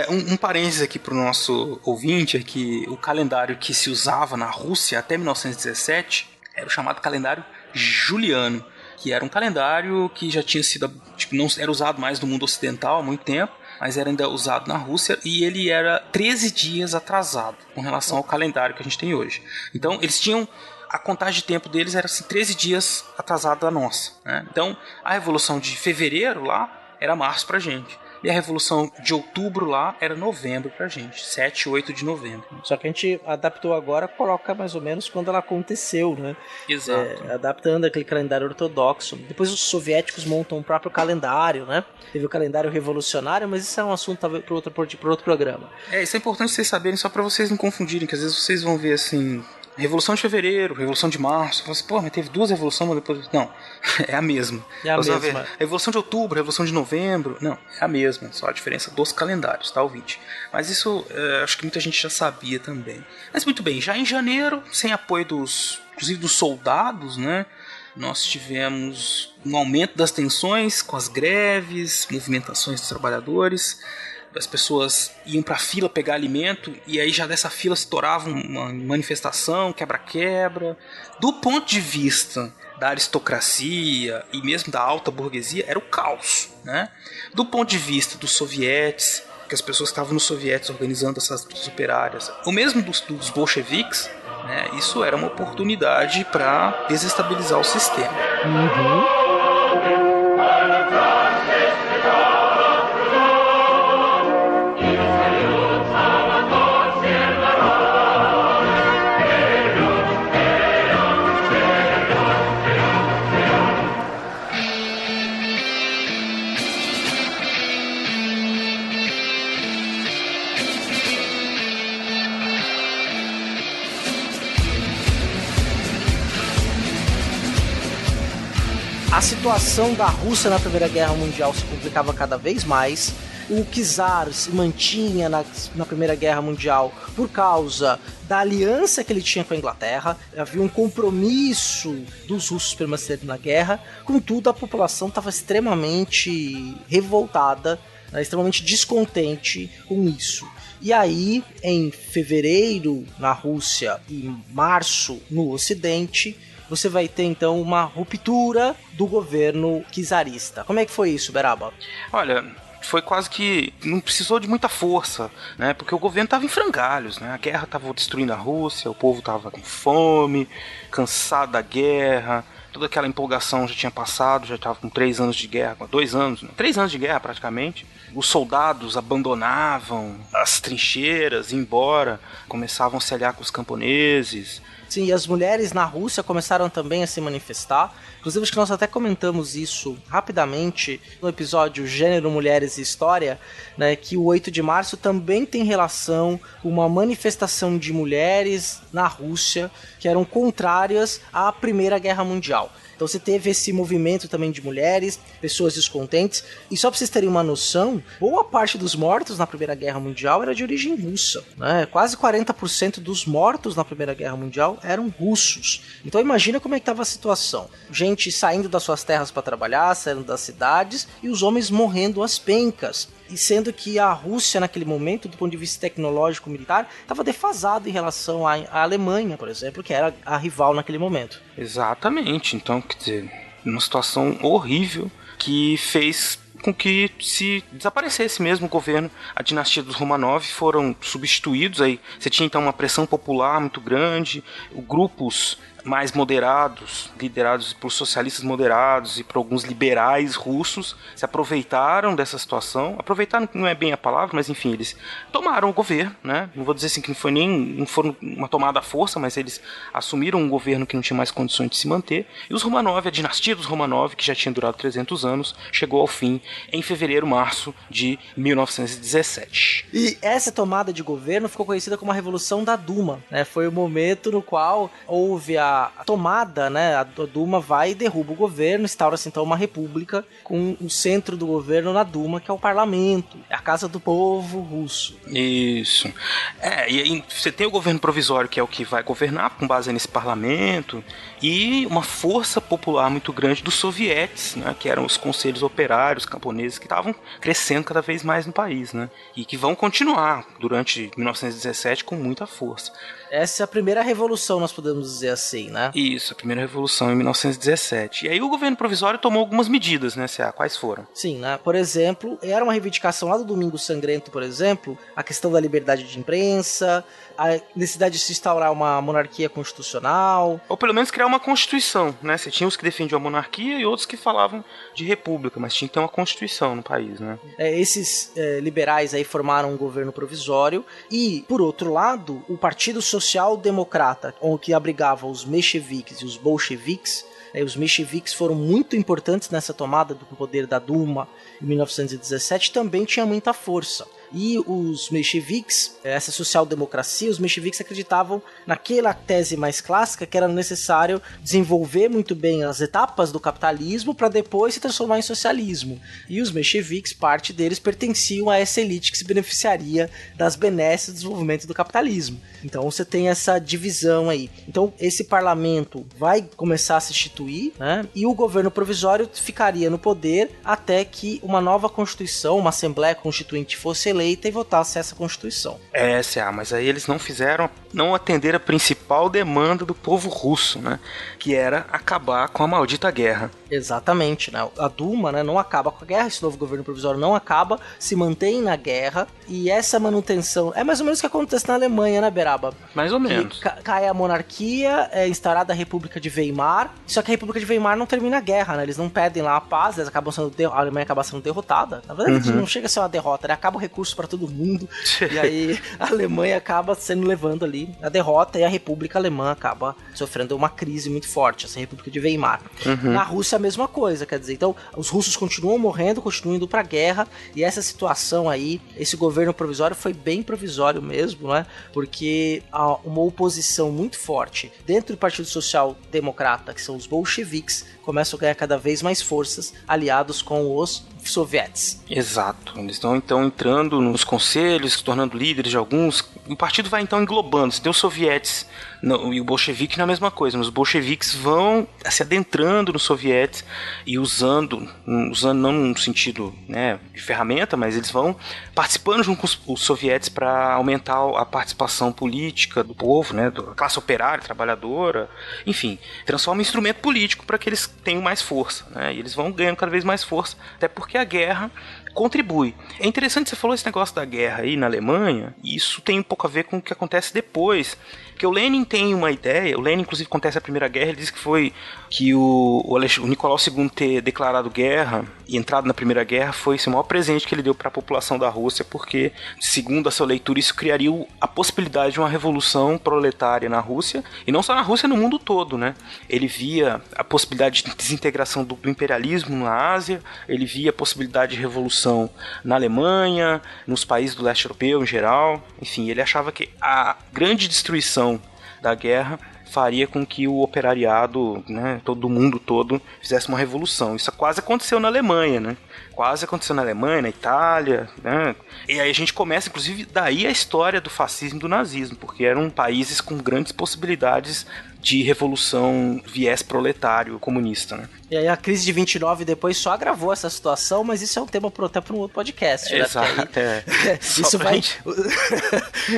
Um parênteses aqui para o nosso ouvinte é que o calendário que se usava na Rússia até 1917 era o chamado calendário juliano, que era um calendário que já tinha sido, não era usado mais no mundo ocidental há muito tempo, mas era ainda usado na Rússia, e ele era 13 dias atrasado com relação ao calendário que a gente tem hoje. Então eles tinham, a contagem de tempo deles era assim, 13 dias atrasado da nossa, né? Então a revolução de fevereiro lá era março pra gente. E a revolução de outubro lá era novembro pra gente, 7, 8 de novembro. Só que a gente adaptou agora, coloca mais ou menos quando ela aconteceu, né? Exato. Adaptando aquele calendário ortodoxo. Depois os soviéticos montam o próprio calendário, né? Teve o calendário revolucionário, mas isso é um assunto talvez para outro programa. Isso é importante vocês saberem, só pra vocês não confundirem, que às vezes vocês vão ver assim... Revolução de Fevereiro, Revolução de Março. Você, mas teve 2 revoluções, mas depois... Não, é a mesma. É a mesma. Ver, Revolução de Outubro, Revolução de Novembro. Não, é a mesma, só a diferença dos calendários, tá, ouvinte? Mas isso, acho que muita gente já sabia também. Mas muito bem, já em janeiro, sem apoio inclusive dos soldados, né? Nós tivemos um aumento das tensões com as greves, movimentações dos trabalhadores. As pessoas iam pra fila pegar alimento e aí já dessa fila se torava uma manifestação, quebra-quebra. Do ponto de vista da aristocracia e mesmo da alta burguesia, era o caos, né? Do ponto de vista dos sovietes, que as pessoas estavam nos sovietes organizando essas lutas operárias, ou mesmo dos bolcheviques, né? Isso era uma oportunidade para desestabilizar o sistema. A situação da Rússia na Primeira Guerra Mundial se complicava cada vez mais. O czar se mantinha na Primeira Guerra Mundial por causa da aliança que ele tinha com a Inglaterra. Havia um compromisso dos russos permanecerem na guerra. Contudo, a população estava extremamente revoltada, extremamente descontente com isso. E aí, em fevereiro na Rússia e março no Ocidente, você vai ter então uma ruptura do governo czarista. Como é que foi isso, Beraba? Olha, foi quase que... não precisou de muita força, né? Porque o governo estava em frangalhos, né? A guerra estava destruindo a Rússia, o povo estava com fome, cansado da guerra, toda aquela empolgação já tinha passado, já estava com 3 anos de guerra, 2 anos, 3 anos de guerra praticamente. Os soldados abandonavam as trincheiras, iam embora, começavam a se aliar com os camponeses. Sim, e as mulheres na Rússia começaram também a se manifestar. Inclusive, acho que nós até comentamos isso rapidamente no episódio Gênero, Mulheres e História, né, que o 8 de março também tem relação com uma manifestação de mulheres na Rússia que eram contrárias à Primeira Guerra Mundial. Então você teve esse movimento também de mulheres, pessoas descontentes, e só pra vocês terem uma noção, boa parte dos mortos na Primeira Guerra Mundial era de origem russa, né? Quase 40% dos mortos na Primeira Guerra Mundial eram russos. Então imagina como é que estava a situação. Gente saindo das suas terras para trabalhar, saindo das cidades, e os homens morrendo às pencas. E sendo que a Rússia, naquele momento, do ponto de vista tecnológico militar, estava defasada em relação à Alemanha, por exemplo, que era a rival naquele momento. Exatamente. Então, quer dizer, uma situação horrível que fez com que se desaparecesse mesmo o governo. A dinastia dos Romanov foram substituídos. Aí você tinha então uma pressão popular muito grande, grupos mais moderados, liderados por socialistas moderados e por alguns liberais russos, se aproveitaram dessa situação. Aproveitaram não é bem a palavra, mas enfim, eles tomaram o governo, né? Não vou dizer assim que não foi uma tomada à força, mas eles assumiram um governo que não tinha mais condições de se manter. E os Romanov, a dinastia dos Romanov, que já tinha durado 300 anos, chegou ao fim em fevereiro, março de 1917. E essa tomada de governo ficou conhecida como a Revolução da Duma, né? Foi o momento no qual houve a tomada, né? A Duma vai e derruba o governo, instaura-se então uma república com o centro do governo na Duma, que é o parlamento, é a casa do povo russo. Isso. E aí você tem o governo provisório, que é o que vai governar com base nesse parlamento, e uma força popular muito grande dos sovietes, né? Que eram os conselhos operários camponeses que estavam crescendo cada vez mais no país, né? E que vão continuar durante 1917 com muita força. Essa é a primeira revolução, nós podemos dizer assim, né? Isso, a primeira revolução em 1917. E aí o governo provisório tomou algumas medidas, né, C.A.? Quais foram? Sim, né? Por exemplo, era uma reivindicação lá do Domingo Sangrento, por exemplo, a questão da liberdade de imprensa, a necessidade de se instaurar uma monarquia constitucional. Ou pelo menos criar uma constituição, né? Você tinha os que defendiam a monarquia e outros que falavam de república, mas tinha que ter uma constituição no país, né? Esses liberais aí formaram um governo provisório e, por outro lado, o Partido Social Democrata, que abrigava os mencheviques e os bolcheviques. Os mencheviques foram muito importantes nessa tomada do poder da Duma em 1917, também tinha muita força. E os mencheviques, essa social-democracia, os mencheviques acreditavam naquela tese mais clássica que era necessário desenvolver muito bem as etapas do capitalismo para depois se transformar em socialismo. E os mencheviques, parte deles, pertenciam a essa elite que se beneficiaria das benesses do desenvolvimento do capitalismo. Então você tem essa divisão aí. Então esse parlamento vai começar a se instituir, né? E o governo provisório ficaria no poder até que uma nova constituição, uma assembleia constituinte fosse eleita e votasse essa constituição. C.A., mas aí eles não atenderam a principal demanda do povo russo, né? Que era acabar com a maldita guerra. Exatamente, né? A Duma, né, não acaba com a guerra, esse novo governo provisório não acaba, se mantém na guerra, e essa manutenção é mais ou menos o que acontece na Alemanha, né, Beraba? Mais ou menos. Cai a monarquia, é instaurada a República de Weimar, só que a República de Weimar não termina a guerra, né? Eles não pedem lá a paz, eles acabam sendo a Alemanha acaba sendo derrotada. Na verdade, não chega a ser uma derrota, né? Acaba o recurso para todo mundo, e aí a Alemanha acaba levando ali a derrota, e a República Alemã acaba sofrendo uma crise muito forte, essa República de Weimar. Na Rússia a mesma coisa, quer dizer, então os russos continuam morrendo, continuam indo pra guerra, e essa situação aí, esse governo provisório foi bem provisório mesmo, né? Porque há uma oposição muito forte dentro do Partido Social Democrata, que são os bolcheviques, começam a ganhar cada vez mais forças, aliados com os sovietes. Exato, eles estão então entrando nos conselhos, se tornando líderes de alguns, o partido vai então englobando, você tem os sovietes e o bolchevique não é a mesma coisa, mas os bolcheviques vão se adentrando nos sovietes e usando não no sentido, né, de ferramenta, mas eles vão participando junto com os sovietes para aumentar a participação política do povo, né, da classe operária, trabalhadora, enfim, transforma em instrumento político para que eles tenham mais força, né, e eles vão ganhando cada vez mais força, até porque a guerra contribui. É interessante, você falou esse negócio da guerra aí na Alemanha, e isso tem um pouco a ver com o que acontece depois, porque o Lenin tem uma ideia, o Lenin inclusive acontece a Primeira Guerra, ele diz que foi que o Nicolau II ter declarado guerra e entrado na Primeira Guerra foi esse o maior presente que ele deu para a população da Rússia, porque, segundo a sua leitura, isso criaria a possibilidade de uma revolução proletária na Rússia, e não só na Rússia, no mundo todo, né? Ele via a possibilidade de desintegração do imperialismo na Ásia, ele via a possibilidade de revolução na Alemanha, nos países do leste europeu em geral, enfim, ele achava que a grande destruição da guerra faria com que o operariado, né, todo mundo todo, fizesse uma revolução. Isso quase aconteceu na Alemanha, né? Quase aconteceu na Alemanha, na Itália, né? E aí a gente começa, inclusive, daí a história do fascismo e do nazismo, porque eram países com grandes possibilidades de revolução viés proletário comunista, né? E aí a crise de 29 depois só agravou essa situação, mas isso é um tema até para um outro podcast, né? Exato, isso vai...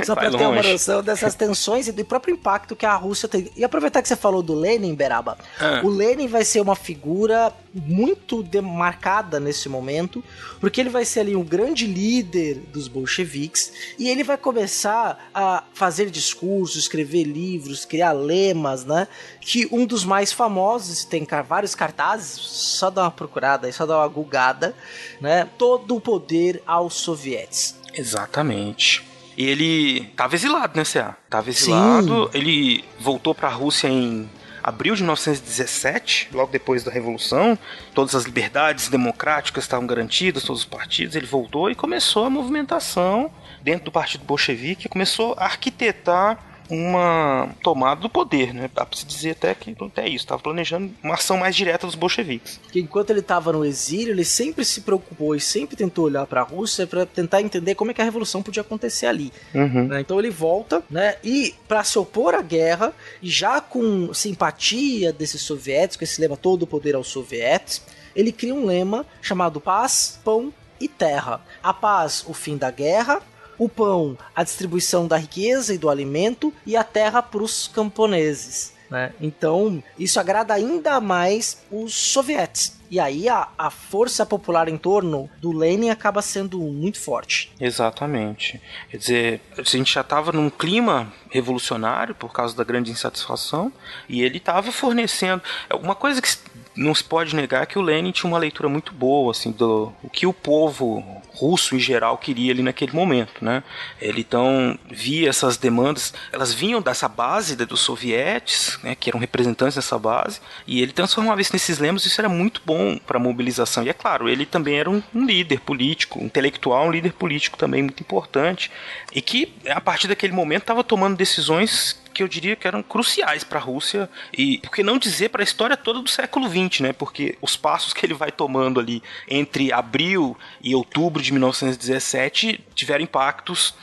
Só para ter uma noção dessas tensões e do próprio impacto que a Rússia tem. E aproveitar que você falou do Lenin, Beraba, o Lenin vai ser uma figura muito demarcada nesse momento, porque ele vai ser ali um grande líder dos bolcheviques, e ele vai começar a fazer discursos, escrever livros, criar lemas, né? Que um dos mais famosos, tem vários cartazes, só dá uma procurada aí, só dá uma googada, né? Todo o poder aos sovietes. Exatamente. E ele tava exilado, né, C.A.? Tava exilado, sim. Ele voltou pra Rússia em abril de 1917, logo depois da Revolução. Todas as liberdades democráticas estavam garantidas, todos os partidos. Ele voltou e começou a movimentação dentro do Partido Bolchevique, começou a arquitetar uma tomada do poder, né? Dá pra se dizer até que até isso, estava planejando uma ação mais direta dos bolcheviques. Que enquanto ele estava no exílio, ele sempre se preocupou e sempre tentou olhar para a Rússia para tentar entender como é que a revolução podia acontecer ali. Né? Então ele volta, né? E para se opor à guerra, e já com simpatia desses soviéticos, com esse lema todo o poder aos sovietes, ele cria um lema chamado paz, pão e terra. A paz, o fim da guerra. O pão, a distribuição da riqueza e do alimento, e a terra para os camponeses, né? Então, isso agrada ainda mais os sovietes. E aí a força popular em torno do Lenin acaba sendo muito forte. Exatamente. Quer dizer, a gente já estava num clima revolucionário por causa da grande insatisfação, e ele estava fornecendo... Uma coisa que não se pode negar é que o Lenin tinha uma leitura muito boa, assim, do o que o povo russo em geral queria ali naquele momento, né? Ele então via essas demandas, elas vinham dessa base dos sovietes, né, que eram representantes dessa base, e ele transformava isso nesses lemas. Isso era muito bom para a mobilização. E é claro, ele também era um líder político, um intelectual, um líder político também muito importante, e que a partir daquele momento estava tomando decisões que eu diria que eram cruciais para a Rússia, e por que não dizer para a história toda do século XX, né? Porque os passos que ele vai tomando ali entre abril e outubro de 1917 tiveram impactos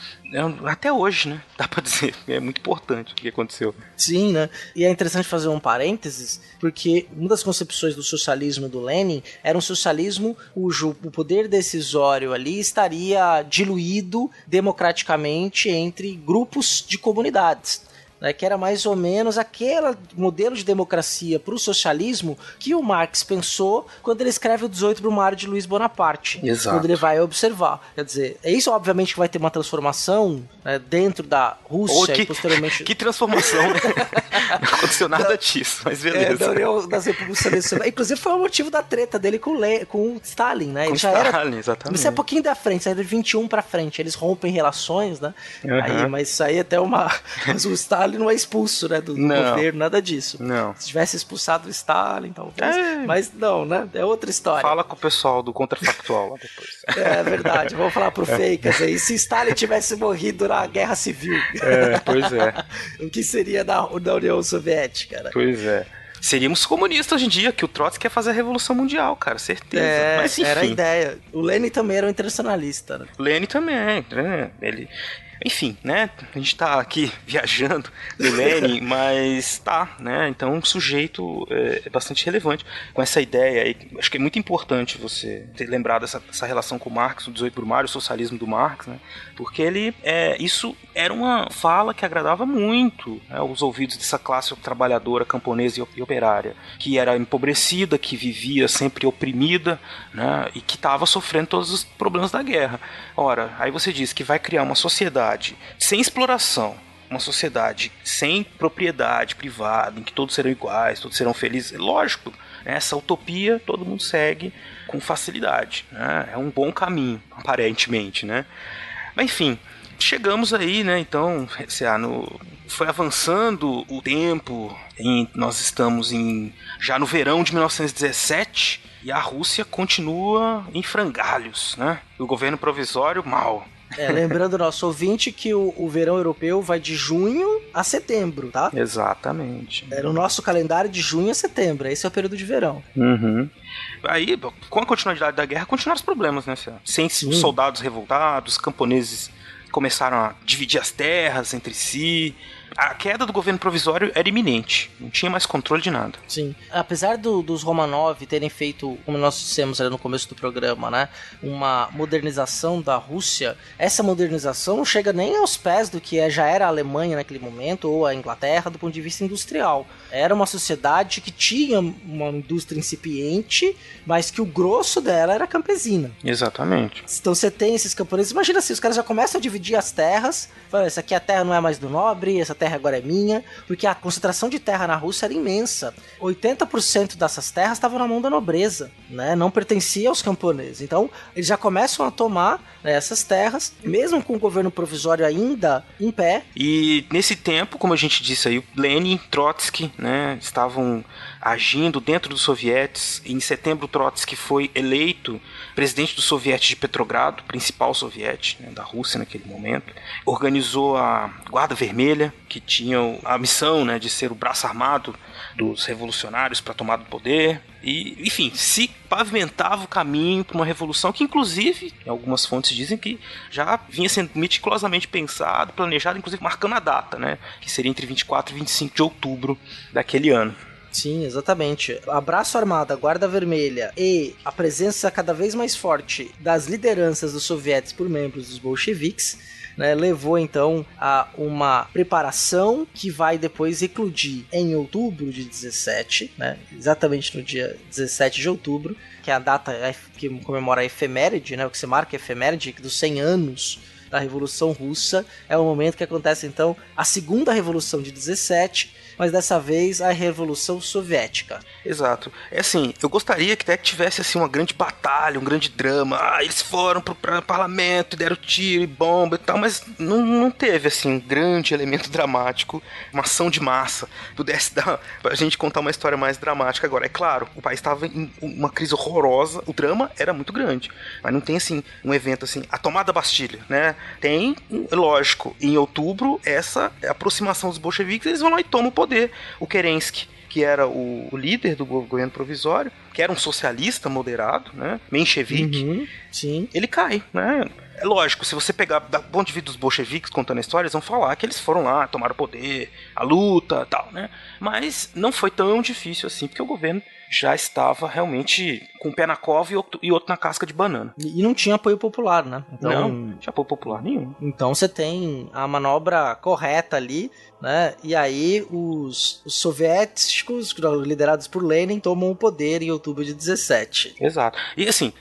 até hoje, né? Dá pra dizer, é muito importante o que aconteceu. Sim, né? E é interessante fazer um parênteses, porque uma das concepções do socialismo do Lenin era um socialismo cujo o poder decisório ali estaria diluído democraticamente entre grupos de comunidades. Né, que era mais ou menos aquele modelo de democracia para o socialismo que o Marx pensou quando ele escreve o 18 Brumário de Luiz Bonaparte. Exato. Quando ele vai observar. Quer dizer, é isso obviamente que vai ter uma transformação, né, dentro da Rússia e posteriormente... Que transformação, né? Não aconteceu nada disso, mas beleza. Da União das Repúblicas Socialistas. Inclusive foi o motivo da treta dele com o Stalin, né? Com ele já Stalin, era, exatamente. Isso é um pouquinho da frente, sai de 21 pra frente. Eles rompem relações, né? Aí, mas isso aí é até uma... Mas o Stalin não é expulso, né, do governo, nada disso. Não. Se tivesse expulsado o Stalin, talvez. Mas não, né? É outra história. Fala com o pessoal do Contrafactual lá depois. É verdade, vamos falar pro Fakers aí. Se Stalin tivesse morrido na Guerra Civil. Pois é. O que seria da União Soviética, né? Pois é. Seríamos comunistas hoje em dia, que o Trotsky quer fazer a Revolução Mundial, cara, certeza. Mas, enfim. Era a ideia. O Lenin também era um internacionalista, né? O Lenin também, né? Ele... Enfim, né? A gente tá aqui viajando no Lenin, mas tá, né? Então, um sujeito é bastante relevante com essa ideia aí. Acho que é muito importante você ter lembrado essa relação com o Marx, o 18 Brumário, o socialismo do Marx, né? Porque isso era uma fala que agradava muito, né, aos ouvidos dessa classe trabalhadora, camponesa e operária, que era empobrecida, que vivia sempre oprimida, né? E que estava sofrendo todos os problemas da guerra. Ora, aí você diz que vai criar uma sociedade sem exploração, uma sociedade sem propriedade privada, em que todos serão iguais, todos serão felizes. Lógico, essa utopia todo mundo segue com facilidade, né? É um bom caminho, aparentemente, né? Mas enfim, chegamos aí, né? Então, foi avançando o tempo, nós estamos já no verão de 1917 e a Rússia continua em frangalhos, né? O governo provisório mal. Lembrando ao nosso ouvinte que o verão europeu vai de junho a setembro, tá? Exatamente. No nosso calendário de junho a setembro, esse é o período de verão. Uhum. Aí, com a continuidade da guerra, continuaram os problemas, né? Sem soldados revoltados, camponeses começaram a dividir as terras entre si. A queda do governo provisório era iminente, não tinha mais controle de nada. Sim, apesar dos Romanov terem feito, como nós dissemos ali no começo do programa, né, uma modernização da Rússia, essa modernização não chega nem aos pés do que já era a Alemanha naquele momento, ou a Inglaterra, do ponto de vista industrial. Era uma sociedade que tinha uma indústria incipiente, mas que o grosso dela era campesina. Exatamente. Então você tem esses camponeses, imagina assim, os caras já começam a dividir as terras, falam, essa aqui a terra não é mais do nobre, essa terra agora é minha, porque a concentração de terra na Rússia era imensa. 80% dessas terras estavam na mão da nobreza, né? Não pertencia aos camponeses. Então, eles já começam a tomar, né, essas terras, mesmo com o governo provisório ainda em pé. E nesse tempo, como a gente disse aí, Lenin e Trotsky, né, estavam agindo dentro dos sovietes. Em setembro, Trotsky foi eleito presidente do soviete de Petrogrado, principal soviete, né, da Rússia naquele momento. Organizou a Guarda Vermelha, que tinha a missão, né, de ser o braço armado dos revolucionários para tomar o poder. E, enfim, se pavimentava o caminho para uma revolução que, inclusive, algumas fontes dizem que já vinha sendo meticulosamente pensado, planejado, inclusive marcando a data, né, que seria entre 24 e 25 de outubro daquele ano. Sim, exatamente. A Braço Armado, a Guarda Vermelha e a presença cada vez mais forte das lideranças dos sovietes por membros dos bolcheviques, né, levou então a uma preparação que vai depois eclodir em outubro de 17, né, exatamente no dia 17 de outubro, que é a data que comemora a efeméride, né, o que se marca a efeméride dos 100 anos da Revolução Russa. É o momento que acontece então a segunda Revolução de 17, mas dessa vez a Revolução Soviética. Exato. É assim, eu gostaria que até tivesse assim uma grande batalha, um grande drama. Eles foram pro parlamento, deram tiro e bomba e tal, mas não teve assim um grande elemento dramático, uma ação de massa. Pudesse dar pra gente contar uma história mais dramática. Agora, é claro, o país estava em uma crise horrorosa, o drama era muito grande, mas não tem assim um evento assim, a tomada da Bastilha, né? Tem, lógico, em outubro, essa aproximação dos bolcheviques, eles vão lá e tomam o poder. O Kerensky, que era o líder do governo provisório, que era um socialista moderado, né, menchevique, sim. Ele cai, né? É lógico, se você pegar do ponto de vista dos bolcheviques contando a história, eles vão falar que eles foram lá, tomaram o poder, a luta e tal, né? Mas não foi tão difícil assim, porque o governo já estava realmente com um pé na cova e outro na casca de banana. E não tinha apoio popular, né? Então, não tinha apoio popular nenhum. Então você tem a manobra correta ali, né? E aí os soviéticos, liderados por Lenin, tomam o poder em outubro de 17. Exato. E assim,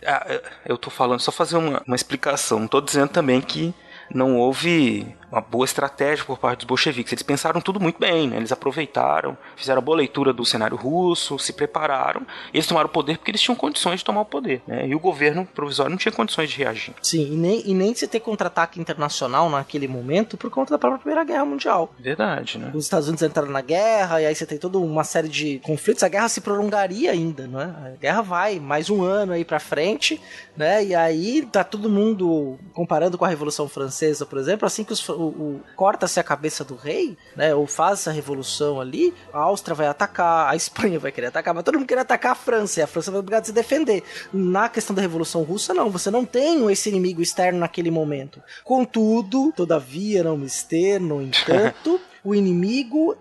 eu tô falando, só fazer uma explicação. Não tô dizendo também que não houve uma boa estratégia por parte dos bolcheviques. Eles pensaram tudo muito bem, né? Eles aproveitaram, fizeram a boa leitura do cenário russo, se prepararam. Eles tomaram o poder porque eles tinham condições de tomar o poder, né? E o governo provisório não tinha condições de reagir. Sim, e nem se ter contra-ataque internacional naquele momento por conta da própria Primeira Guerra Mundial. Verdade, né? Os Estados Unidos entraram na guerra, e aí você tem toda uma série de conflitos. A guerra se prolongaria ainda, né? A guerra vai mais um ano aí pra frente, né? E aí tá todo mundo comparando com a Revolução Francesa, por exemplo, assim que corta-se a cabeça do rei, né, ou faz essa revolução ali, a Áustria vai atacar, a Espanha vai querer atacar, mas todo mundo quer atacar a França, e a França vai obrigada a se defender. Na questão da Revolução Russa, não, você não tem esse inimigo externo naquele momento. Contudo, todavia, não mister, no entanto, o inimigo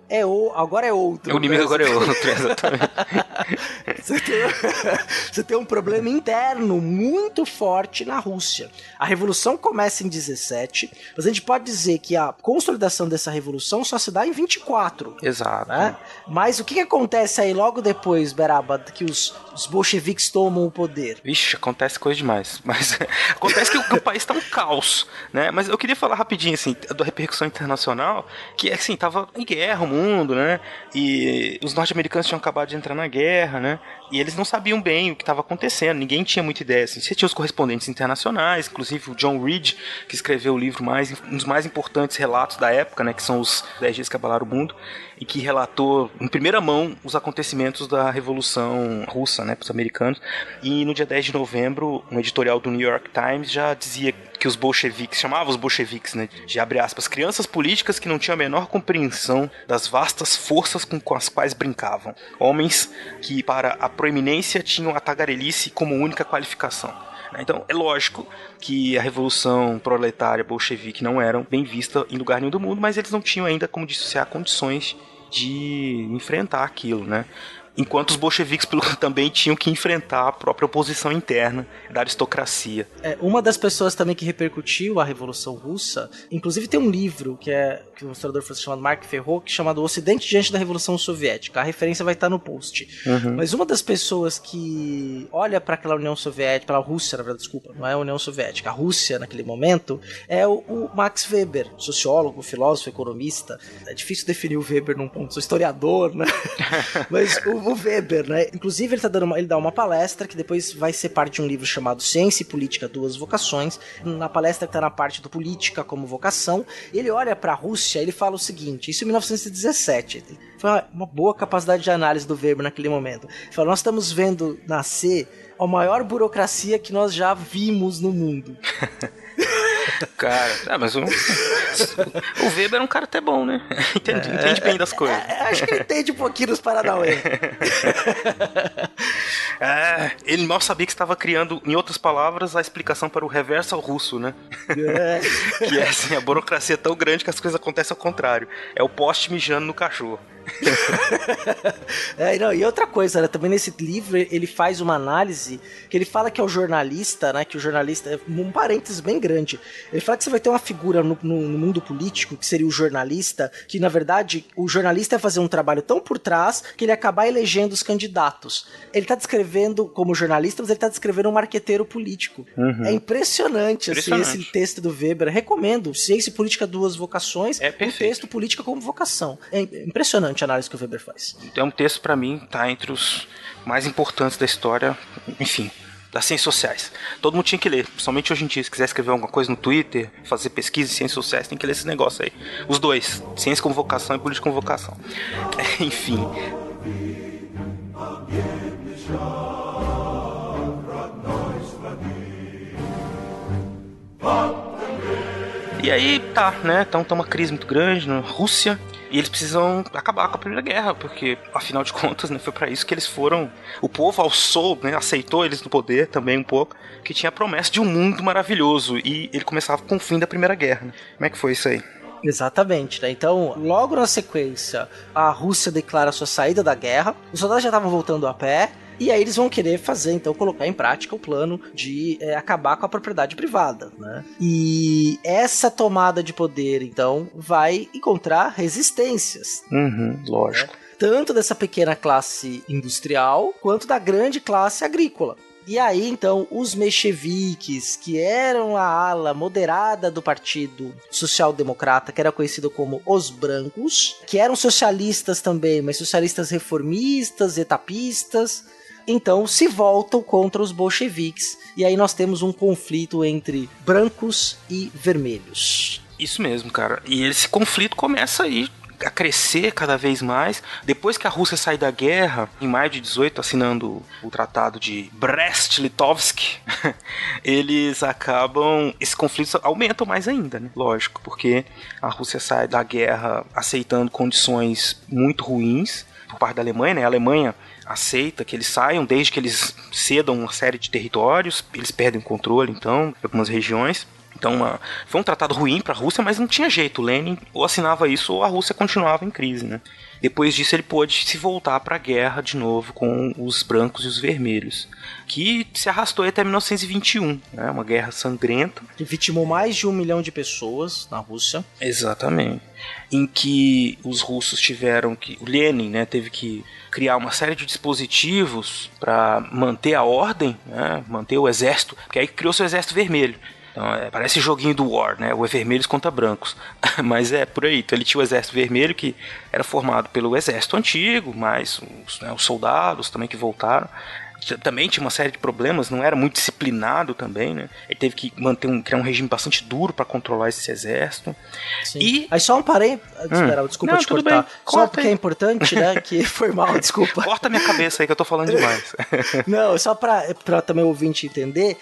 agora é outro. O inimigo agora é outro, exatamente. Você tem um problema interno muito forte na Rússia. A revolução começa em 17, mas a gente pode dizer que a consolidação dessa revolução só se dá em 24. Exato. Né? Mas o que acontece aí logo depois, Beraba, que os bolcheviques tomam o poder? Vixe, acontece coisa demais. Mas acontece que o país tá um caos, né? Mas eu queria falar rapidinho, assim, da repercussão internacional, que, assim, tava em guerra o mundo, né? E os norte-americanos tinham acabado de entrar na guerra, né? E eles não sabiam bem o que estava acontecendo, ninguém tinha muita ideia, assim. Você tinha os correspondentes internacionais, inclusive o John Reed, que escreveu o livro um dos mais importantes relatos da época, né? Que são os 10 dias que abalaram o mundo, e que relatou em primeira mão os acontecimentos da Revolução Russa, né, para os americanos. E no dia 10 de novembro, um editorial do New York Times já dizia que que os bolcheviques, chamavam os bolcheviques, né, de abre aspas, crianças políticas que não tinham a menor compreensão das vastas forças com as quais brincavam. Homens que, para a proeminência, tinham a tagarelice como única qualificação. Então, é lógico que a revolução proletária bolchevique não era bem vista em lugar nenhum do mundo, mas eles não tinham ainda, como dissociar, condições de enfrentar aquilo, né? Enquanto os bolcheviques também tinham que enfrentar a própria oposição interna da aristocracia. Uma das pessoas também que repercutiu a Revolução Russa, inclusive tem um livro que o historiador francês chamado Marc Ferraud, chamado O Ocidente Diante da Revolução Soviética. A referência vai estar no post. Mas uma das pessoas que olha para aquela União Soviética, para a Rússia, na verdade, desculpa, não é a União Soviética, a Rússia naquele momento, é o Max Weber, sociólogo, filósofo, economista. É difícil definir o Weber num ponto, sou historiador, né? Mas o Weber, né? Inclusive ele dá uma palestra que depois vai ser parte de um livro chamado Ciência e Política, Duas Vocações. Na palestra que está na parte do política como vocação, ele olha para a Rússia e ele fala o seguinte, isso em 1917, foi uma boa capacidade de análise do Weber naquele momento. Ele fala, nós estamos vendo nascer a maior burocracia que nós já vimos no mundo. Cara, mas o Weber é um cara até bom, né? Entende bem das coisas. Acho que ele entende um pouquinho dos Paranauê. Ele mal sabia que estava criando, em outras palavras, a explicação para o reversal russo, né? Que é assim, a burocracia é tão grande que as coisas acontecem ao contrário. É o poste mijando no cachorro. E outra coisa, né, também nesse livro ele faz uma análise que ele fala que é o jornalista, né, que o jornalista é um parênteses bem grande. Ele fala que você vai ter uma figura no mundo político que seria o jornalista, que na verdade o jornalista ia fazer um trabalho tão por trás que ele ia acabar elegendo os candidatos. Ele tá descrevendo como jornalista, mas ele tá descrevendo um marqueteiro político. É impressionante. Assim, esse texto do Weber. Recomendo. Ciência e Política, Duas Vocações. É perfeito. Um texto política como vocação. É impressionante a análise que o Weber faz. Então, um texto, pra mim, tá entre os mais importantes da história, enfim, das ciências sociais. Todo mundo tinha que ler, principalmente hoje em dia. Se quiser escrever alguma coisa no Twitter, fazer pesquisa em ciências sociais, tem que ler esse negócio aí. Os dois, ciência como vocação e política como vocação. Enfim. E aí, tá, né? Então tá uma crise muito grande na Rússia. E eles precisam acabar com a Primeira Guerra, porque, afinal de contas, né, foi pra isso que eles foram... O povo alçou, né, aceitou eles no poder também um pouco, que tinha a promessa de um mundo maravilhoso. E ele começava com o fim da Primeira Guerra. Né? Como é que foi isso aí? Exatamente, né? Então, logo na sequência, a Rússia declara sua saída da guerra. Os soldados já estavam voltando a pé. E aí eles vão querer fazer, então, colocar em prática o plano de acabar com a propriedade privada, né? E essa tomada de poder, então, vai encontrar resistências. Lógico. Né? Tanto dessa pequena classe industrial, quanto da grande classe agrícola. E aí, então, os mencheviques, que eram a ala moderada do Partido Social Democrata, que era conhecido como os brancos, que eram socialistas também, mas socialistas reformistas, etapistas, então se voltam contra os bolcheviques. E aí nós temos um conflito entre brancos e vermelhos. Isso mesmo, cara. E esse conflito começa aí a crescer cada vez mais. Depois que a Rússia sai da guerra, em maio de 18, assinando o Tratado de Brest-Litovsk, eles acabam... Esses conflitos aumentam mais ainda, né? Lógico, porque a Rússia sai da guerra aceitando condições muito ruins por parte da Alemanha, né? A Alemanha aceita que eles saiam desde que eles cedam uma série de territórios, eles perdem o controle, então, de algumas regiões. Então, foi um tratado ruim para a Rússia, mas não tinha jeito. O Lenin ou assinava isso ou a Rússia continuava em crise, né? Depois disso, ele pôde se voltar para a guerra de novo com os brancos e os vermelhos, que se arrastou até 1921, né? Uma guerra sangrenta. Que vitimou mais de 1 milhão de pessoas na Rússia. Exatamente. Em que os russos tiveram que... O Lenin, né, teve que criar uma série de dispositivos para manter a ordem, né? Manter o exército, porque aí criou-se o exército vermelho. Então, parece joguinho do War, né? O vermelhos contra brancos. Mas é por aí. Então, ele tinha o exército vermelho, que era formado pelo exército antigo, mais os soldados também que voltaram. também tinha uma série de problemas, não era muito disciplinado também, né? Ele teve que criar um regime bastante duro para controlar esse exército. Sim. E aí só um desculpa não, te cortar. Bem. Só porque é importante, né? Que foi mal, desculpa. Corta minha cabeça aí que eu tô falando demais. Não, só pra também o ouvinte entender,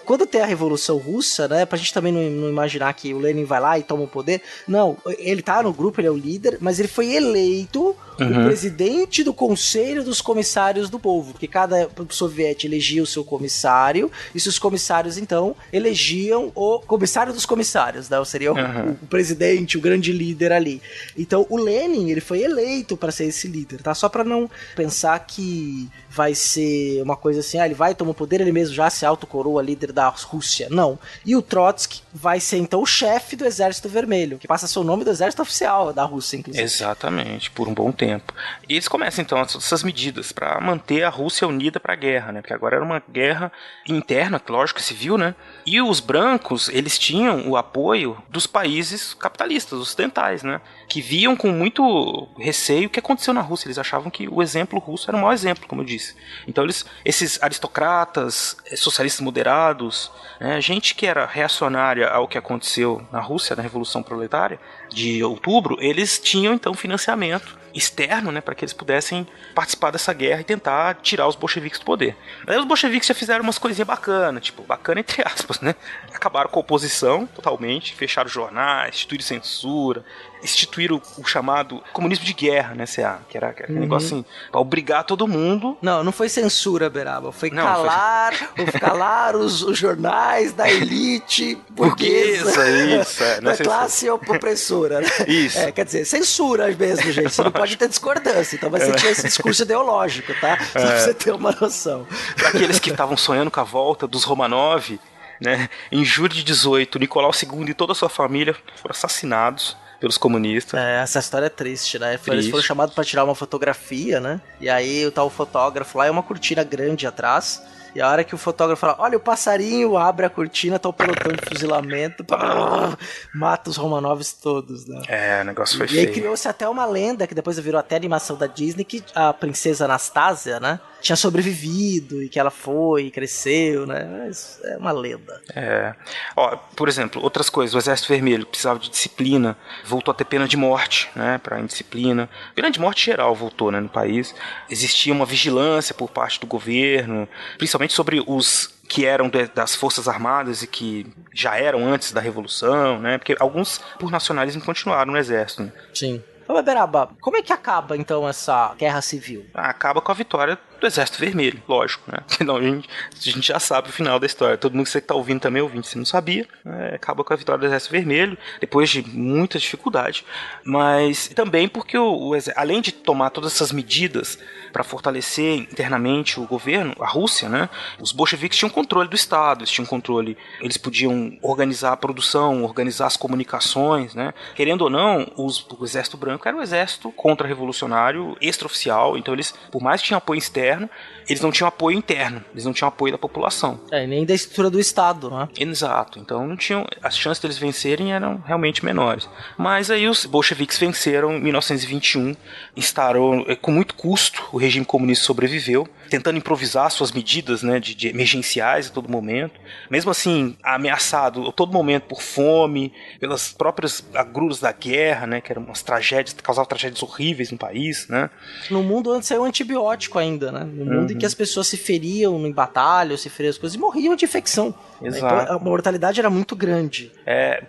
quando tem a Revolução Russa, né? Pra gente também não imaginar que o Lenin vai lá e toma o poder. Não, ele tá no grupo, ele é o líder, mas ele foi eleito o presidente do Conselho dos Comissários do Povo, porque cada soviético elegia o seu comissário, e seus comissários, então, elegiam o comissário dos comissários, né? Seria o presidente, o grande líder ali. Então, o Lenin, ele foi eleito para ser esse líder, tá? Só para não pensar que vai ser uma coisa assim, ele vai tomar o poder, ele mesmo já se autocoroa líder da Rússia. Não. E o Trotsky vai ser, então, o chefe do Exército Vermelho, que passa a ser o nome do exército oficial da Rússia, inclusive. Exatamente, por um bom tempo. E eles começam, então, essas medidas para manter a Rússia unida para a guerra, né? Porque agora era uma guerra interna, lógico, civil, né? E os brancos, eles tinham o apoio dos países capitalistas, ocidentais, né? Que viam com muito receio o que aconteceu na Rússia. Eles achavam que o exemplo russo era o maior exemplo, como eu disse. Então, esses aristocratas, socialistas moderados, né? Gente que era reacionária ao que aconteceu na Rússia, na Revolução Proletária de outubro, eles tinham, então, financiamento externo, né, para que eles pudessem participar dessa guerra e tentar tirar os bolcheviques do poder. Aí os bolcheviques já fizeram umas coisinhas bacanas, tipo, bacana entre aspas, né? Acabaram com a oposição totalmente, fecharam jornais, instituíram censura, instituíram o chamado comunismo de guerra, né, CA? Que era aquele negócio assim, pra obrigar todo mundo. Não foi censura, Beraba, foi calar os jornais da elite burguesa, isso, da classe opressora, né? Isso. Quer dizer, censura mesmo, gente, você não pode ter discordância, então vai ser esse discurso ideológico, tá? Só pra você ter uma noção. Para aqueles que estavam sonhando com a volta dos Romanov, né, em julho de 18, Nicolau II e toda a sua família foram assassinados pelos comunistas. Essa história é triste, né? Eles foram chamados para tirar uma fotografia, né? E aí o fotógrafo lá, é uma cortina grande atrás. E a hora que o fotógrafo fala, olha o passarinho, abre a cortina, tá o pelotão de fuzilamento, mata os Romanovs todos, né? O negócio foi feio. E aí criou-se até uma lenda, que depois virou até animação da Disney, que a princesa Anastasia, né, tinha sobrevivido, e que ela foi, e cresceu, né? Mas é uma lenda. Por exemplo, outras coisas, o Exército Vermelho precisava de disciplina, voltou a ter pena de morte, né, pra indisciplina. Pena de morte geral voltou, né, no país. Existia uma vigilância por parte do governo, principalmente sobre os que eram das Forças Armadas e que já eram antes da Revolução, né? Porque alguns, por nacionalismo, continuaram no Exército, né? Sim. Então, Beraba, como é que acaba, então, essa guerra civil? Acaba com a vitória do Exército Vermelho, lógico, né? Senão a gente já sabe o final da história. Todo mundo que você tá ouvindo também ouvindo, se não sabia, acaba com a vitória do Exército Vermelho, depois de muita dificuldade, mas também porque além de tomar todas essas medidas para fortalecer internamente o governo, a Rússia, né? Os bolcheviques tinham controle do Estado, eles podiam organizar a produção, organizar as comunicações, né? Querendo ou não, o Exército Branco era um exército contra-revolucionário extraoficial, então eles, por mais que tinham apoio externo, eles não tinham apoio interno, eles não tinham apoio da população. Nem da estrutura do Estado, né? Exato, então não tinham, as chances deles vencerem eram realmente menores. Mas aí os bolcheviques venceram em 1921, instaurou com muito custo, o regime comunista sobreviveu, tentando improvisar suas medidas, né, de emergenciais a todo momento, mesmo assim ameaçado a todo momento por fome, pelas próprias agruras da guerra, né, que eram umas tragédias, causavam tragédias horríveis no país, né. No mundo antes saiu antibiótico ainda, né, no mundo em que as pessoas se feriam em batalha, se feriam as coisas e morriam de infecção. Exato. Então a mortalidade era muito grande.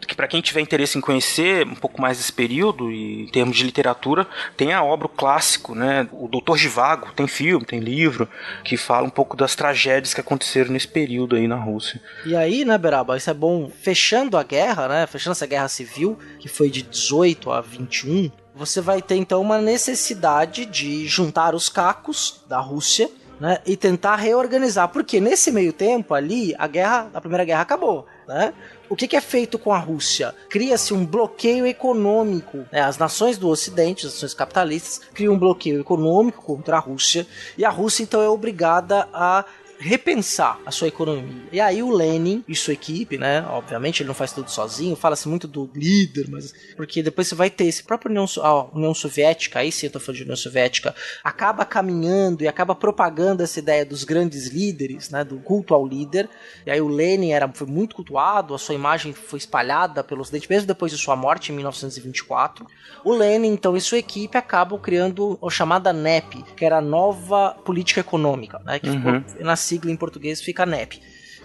Que para quem tiver interesse em conhecer um pouco mais desse período e em termos de literatura, tem a obra clássico, né, o Doutor Zhivago, tem filme, tem livro que fala um pouco das tragédias que aconteceram nesse período aí na Rússia. E aí, né, Beraba, isso é bom, fechando a guerra, né, fechando essa guerra civil, que foi de 18 a 21, você vai ter então uma necessidade de juntar os cacos da Rússia, né, e tentar reorganizar, porque nesse meio tempo ali, a Primeira Guerra acabou, né? O que é feito com a Rússia? Cria-se um bloqueio econômico, né? As nações do Ocidente, as nações capitalistas, criam um bloqueio econômico contra a Rússia, e a Rússia então é obrigada a repensar a sua economia. E aí o Lenin e sua equipe, né, obviamente ele não faz tudo sozinho, fala-se muito do líder, mas porque depois você vai ter esse próprio União Soviética, aí sim eu tô falando de União Soviética, acaba caminhando e acaba propagando essa ideia dos grandes líderes, né, do culto ao líder. E aí o Lenin foi muito cultuado, a sua imagem foi espalhada pelo Ocidente, mesmo depois de sua morte em 1924. O Lenin, então, e sua equipe acabam criando a chamada NEP, que era a Nova Política Econômica, né, que ficou, na sigla em português fica NEP.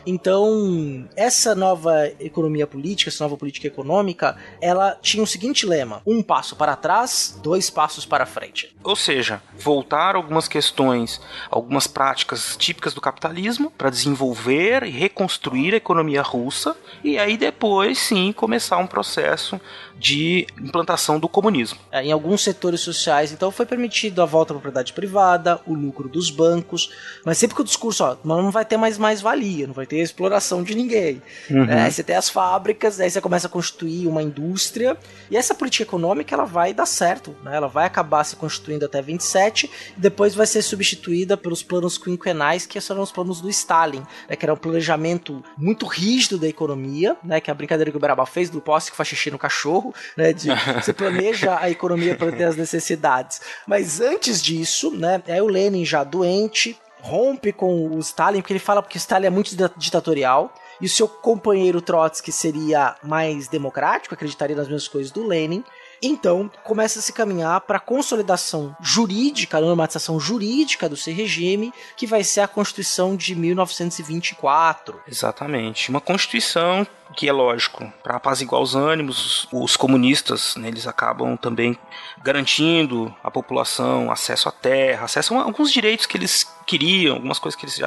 Então, essa nova economia política, essa nova política econômica, ela tinha o seguinte lema: 1 passo para trás, 2 passos para frente. Ou seja, voltar algumas questões, algumas práticas típicas do capitalismo para desenvolver e reconstruir a economia russa e aí depois, sim, começar um processo de implantação do comunismo. Em alguns setores sociais, então, foi permitido a volta à propriedade privada, o lucro dos bancos, mas sempre com o discurso, não vai ter mais valia, não vai ter exploração de ninguém. Aí você tem as fábricas, aí você começa a constituir uma indústria, e essa política econômica ela vai dar certo, né? Ela vai acabar se constituindo até 27, e depois vai ser substituída pelos planos quinquenais, que são os planos do Stalin, né? Que era um planejamento muito rígido da economia, né? Que é a brincadeira que o Beraba fez do posse que faz xixi no cachorro, né? Você planeja a economia para ter as necessidades. Mas antes disso, né? É o Lenin já doente, rompe com o Stalin, porque ele fala que o Stalin é muito ditatorial, e o seu companheiro Trotsky seria mais democrático, acreditaria nas mesmas coisas do Lenin. Então, começa a se caminhar para a consolidação jurídica, a normatização jurídica do seu regime, que vai ser a Constituição de 1924. Exatamente. Uma Constituição que, é lógico, para apaziguar os ânimos, os comunistas, né, eles acabam também garantindo à população acesso à terra, acesso a alguns direitos que eles queriam, algumas coisas que eles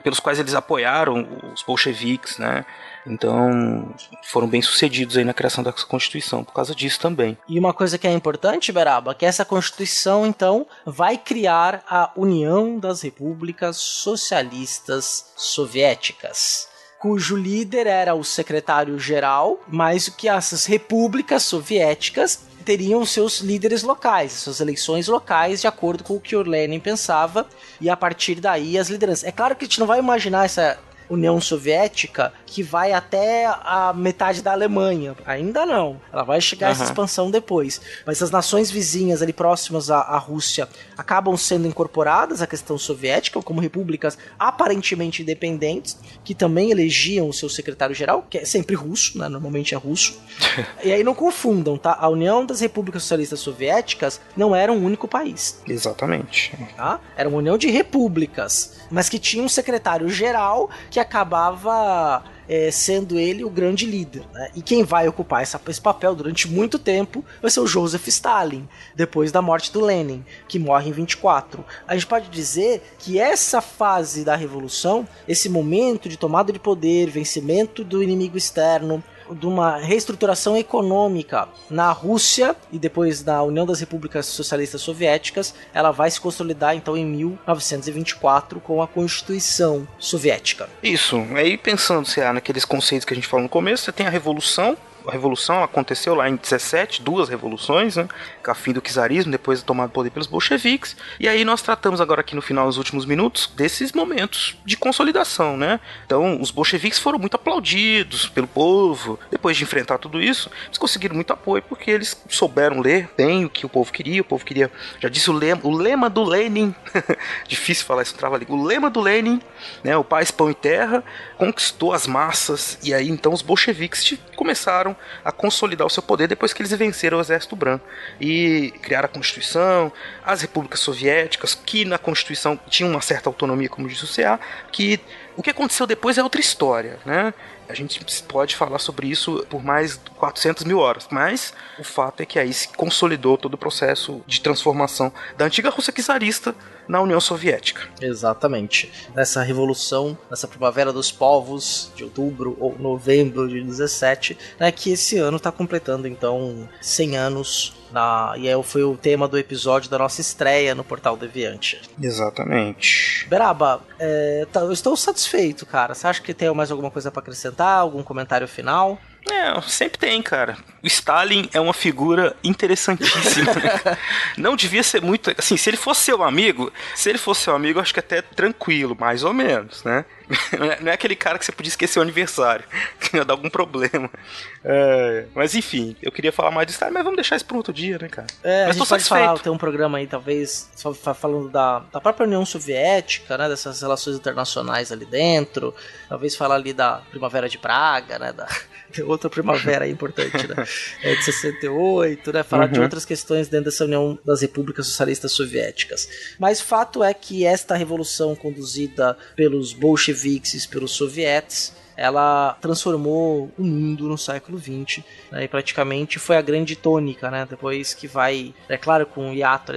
pelos quais eles apoiaram os bolcheviques, né? Então, foram bem sucedidos aí na criação da Constituição por causa disso também. E uma coisa que é importante, Beraba, que essa Constituição, então, vai criar a União das Repúblicas Socialistas Soviéticas, cujo líder era o secretário-geral, mas que essas repúblicas soviéticas teriam seus líderes locais, suas eleições locais, de acordo com o que o Lenin pensava, e a partir daí as lideranças. É claro que a gente não vai imaginar essa União Soviética que vai até a metade da Alemanha, ainda não, ela vai chegar a essa expansão depois, mas as nações vizinhas ali próximas à Rússia acabam sendo incorporadas à questão soviética como repúblicas aparentemente independentes, que também elegiam o seu secretário-geral, que é sempre russo, né? Normalmente é russo. E aí não confundam, tá? A União das Repúblicas Socialistas Soviéticas não era um único país. Exatamente. Tá? Era uma união de repúblicas, mas que tinha um secretário-geral que acabava sendo ele o grande líder, né? E quem vai ocupar esse papel durante muito tempo vai ser o Joseph Stalin, depois da morte do Lenin, que morre em 24. A gente pode dizer que essa fase da Revolução, esse momento de tomada de poder, vencimento do inimigo externo, de uma reestruturação econômica na Rússia e depois na União das Repúblicas Socialistas Soviéticas, ela vai se consolidar então em 1924 com a Constituição Soviética. Isso, aí pensando naqueles conceitos que a gente falou no começo, você tem a Revolução. A Revolução aconteceu lá em 17, 2 revoluções, né? Com a fim do czarismo, depois de tomado poder pelos bolcheviques. E aí nós tratamos agora aqui no final, nos últimos minutos, desses momentos de consolidação, né? Então, os bolcheviques foram muito aplaudidos pelo povo. Depois de enfrentar tudo isso, eles conseguiram muito apoio, porque eles souberam ler bem o que o povo queria. Já disse o lema do Lenin, difícil falar isso, trava ali. O lema do Lenin, né? O paz, pão e terra, conquistou as massas. E aí, então, os bolcheviques começaram a consolidar o seu poder depois que eles venceram o Exército Branco e criaram a Constituição, as repúblicas soviéticas, que na Constituição tinham uma certa autonomia, como disse o CA, que o que aconteceu depois é outra história, né? A gente pode falar sobre isso por mais de 400 mil horas, mas o fato é que aí se consolidou todo o processo de transformação da antiga Rússia czarista na União Soviética. Exatamente. Nessa revolução, nessa primavera dos povos de outubro ou novembro de 17, né, que esse ano está completando então 100 anos. E aí foi o tema do episódio da nossa estreia no Portal Deviante. Exatamente. Beraba, eu estou satisfeito, cara. Você acha que tem mais alguma coisa para acrescentar? Algum comentário final? Sempre tem, cara. O Stalin é uma figura interessantíssima. Né? Não devia ser muito... Assim, se ele fosse seu amigo, acho que até tranquilo, mais ou menos, né? Não é aquele cara que você podia esquecer o aniversário, que ia dar algum problema. Mas enfim, eu queria falar mais do Stalin, mas vamos deixar isso para outro dia, né, cara? Mas a gente pode falar, tem um programa aí, talvez, só falando da própria União Soviética, né, dessas relações internacionais ali dentro, talvez falar ali da Primavera de Praga, né, outra primavera aí importante, né, de 68, né, falar de outras questões dentro dessa União das Repúblicas Socialistas Soviéticas. Mas fato é que esta revolução conduzida pelos bolcheviques e pelos sovietes, ela transformou o mundo no século XX, né, e praticamente foi a grande tônica, né, depois que vai, é claro, com o hiato,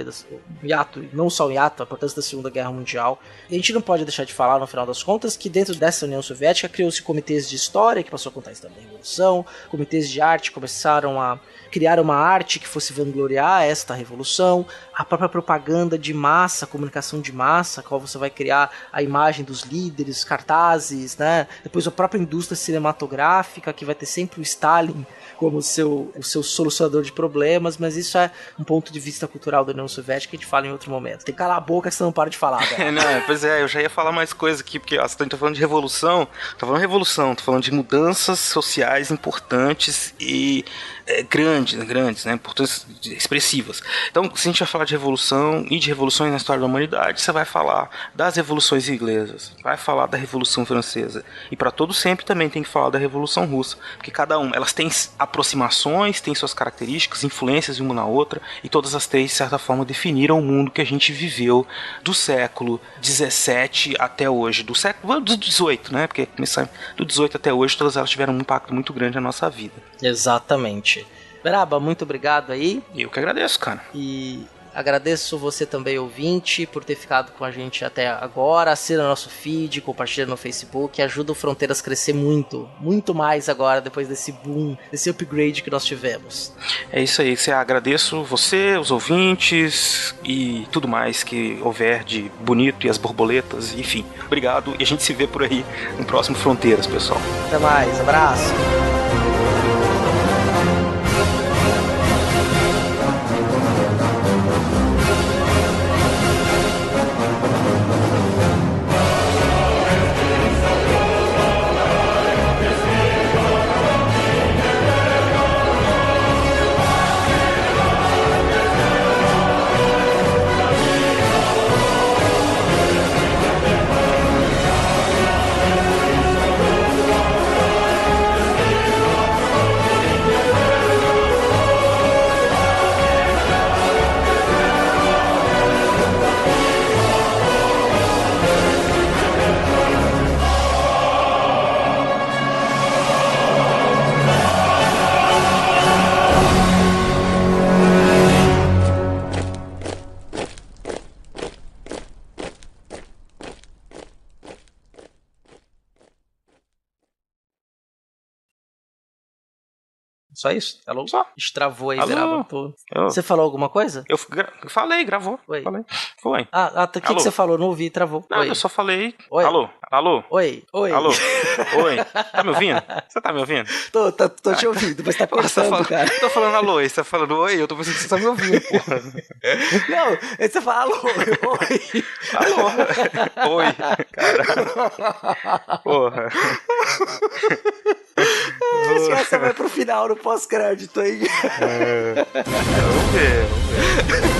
não só o hiato, a importância da Segunda Guerra Mundial. E a gente não pode deixar de falar, no final das contas, que dentro dessa União Soviética criou-se comitês de história, que passou a contar a história da Revolução, comitês de arte começaram a criar uma arte que fosse vangloriar esta revolução, a própria propaganda de massa, comunicação de massa, qual você vai criar a imagem dos líderes, cartazes, né? Depois a própria indústria cinematográfica, que vai ter sempre o Stalin como o seu solucionador de problemas, mas isso é um ponto de vista cultural da União Soviética que a gente fala em outro momento. Tem que calar a boca que você não para de falar. Pois é, eu já ia falar mais coisa aqui, porque você tá falando de revolução, tô falando de mudanças sociais importantes e grandes, né, importantes, expressivas. Então, se a gente vai falar de revolução e de revoluções na história da humanidade, você vai falar das revoluções inglesas, vai falar da Revolução Francesa, e para todo sempre também tem que falar da Revolução Russa, porque cada uma, elas têm aproximações, têm suas características, influências uma na outra, e todas as três, de certa forma, definiram o mundo que a gente viveu do século XVII até hoje, do XVIII, né, porque do XVIII até hoje, todas elas tiveram um impacto muito grande na nossa vida. Exatamente. Beraba, muito obrigado aí. Eu que agradeço, cara. E agradeço você também, ouvinte, por ter ficado com a gente até agora. Assina nosso feed, compartilha no Facebook, ajuda o Fronteiras a crescer muito, muito mais agora, depois desse boom, desse upgrade que nós tivemos. É isso aí, agradeço você, os ouvintes e tudo mais que houver de bonito e as borboletas, enfim. Obrigado e a gente se vê por aí no próximo Fronteiras, pessoal. Até mais, abraço. Só isso? Alô? Só. Destravou aí, Alô? Você falou alguma coisa? Eu falei, gravou. Oi. Falei. Foi. O que você falou? Não ouvi, travou. Não, Oi. eu só falei. Oi. Alô? Oi. Alô? Oi. Tá me ouvindo? Você tá me ouvindo? Tô te ouvindo, mas tá cortando, cara. Tô falando alô, e você tá falando oi, eu tô pensando que você tá me ouvindo, porra. Não, aí você fala alô, oi. Alô. Oi, cara. Porra. Acho que essa vai pro final, no pós-crédito aí. Vamos ver.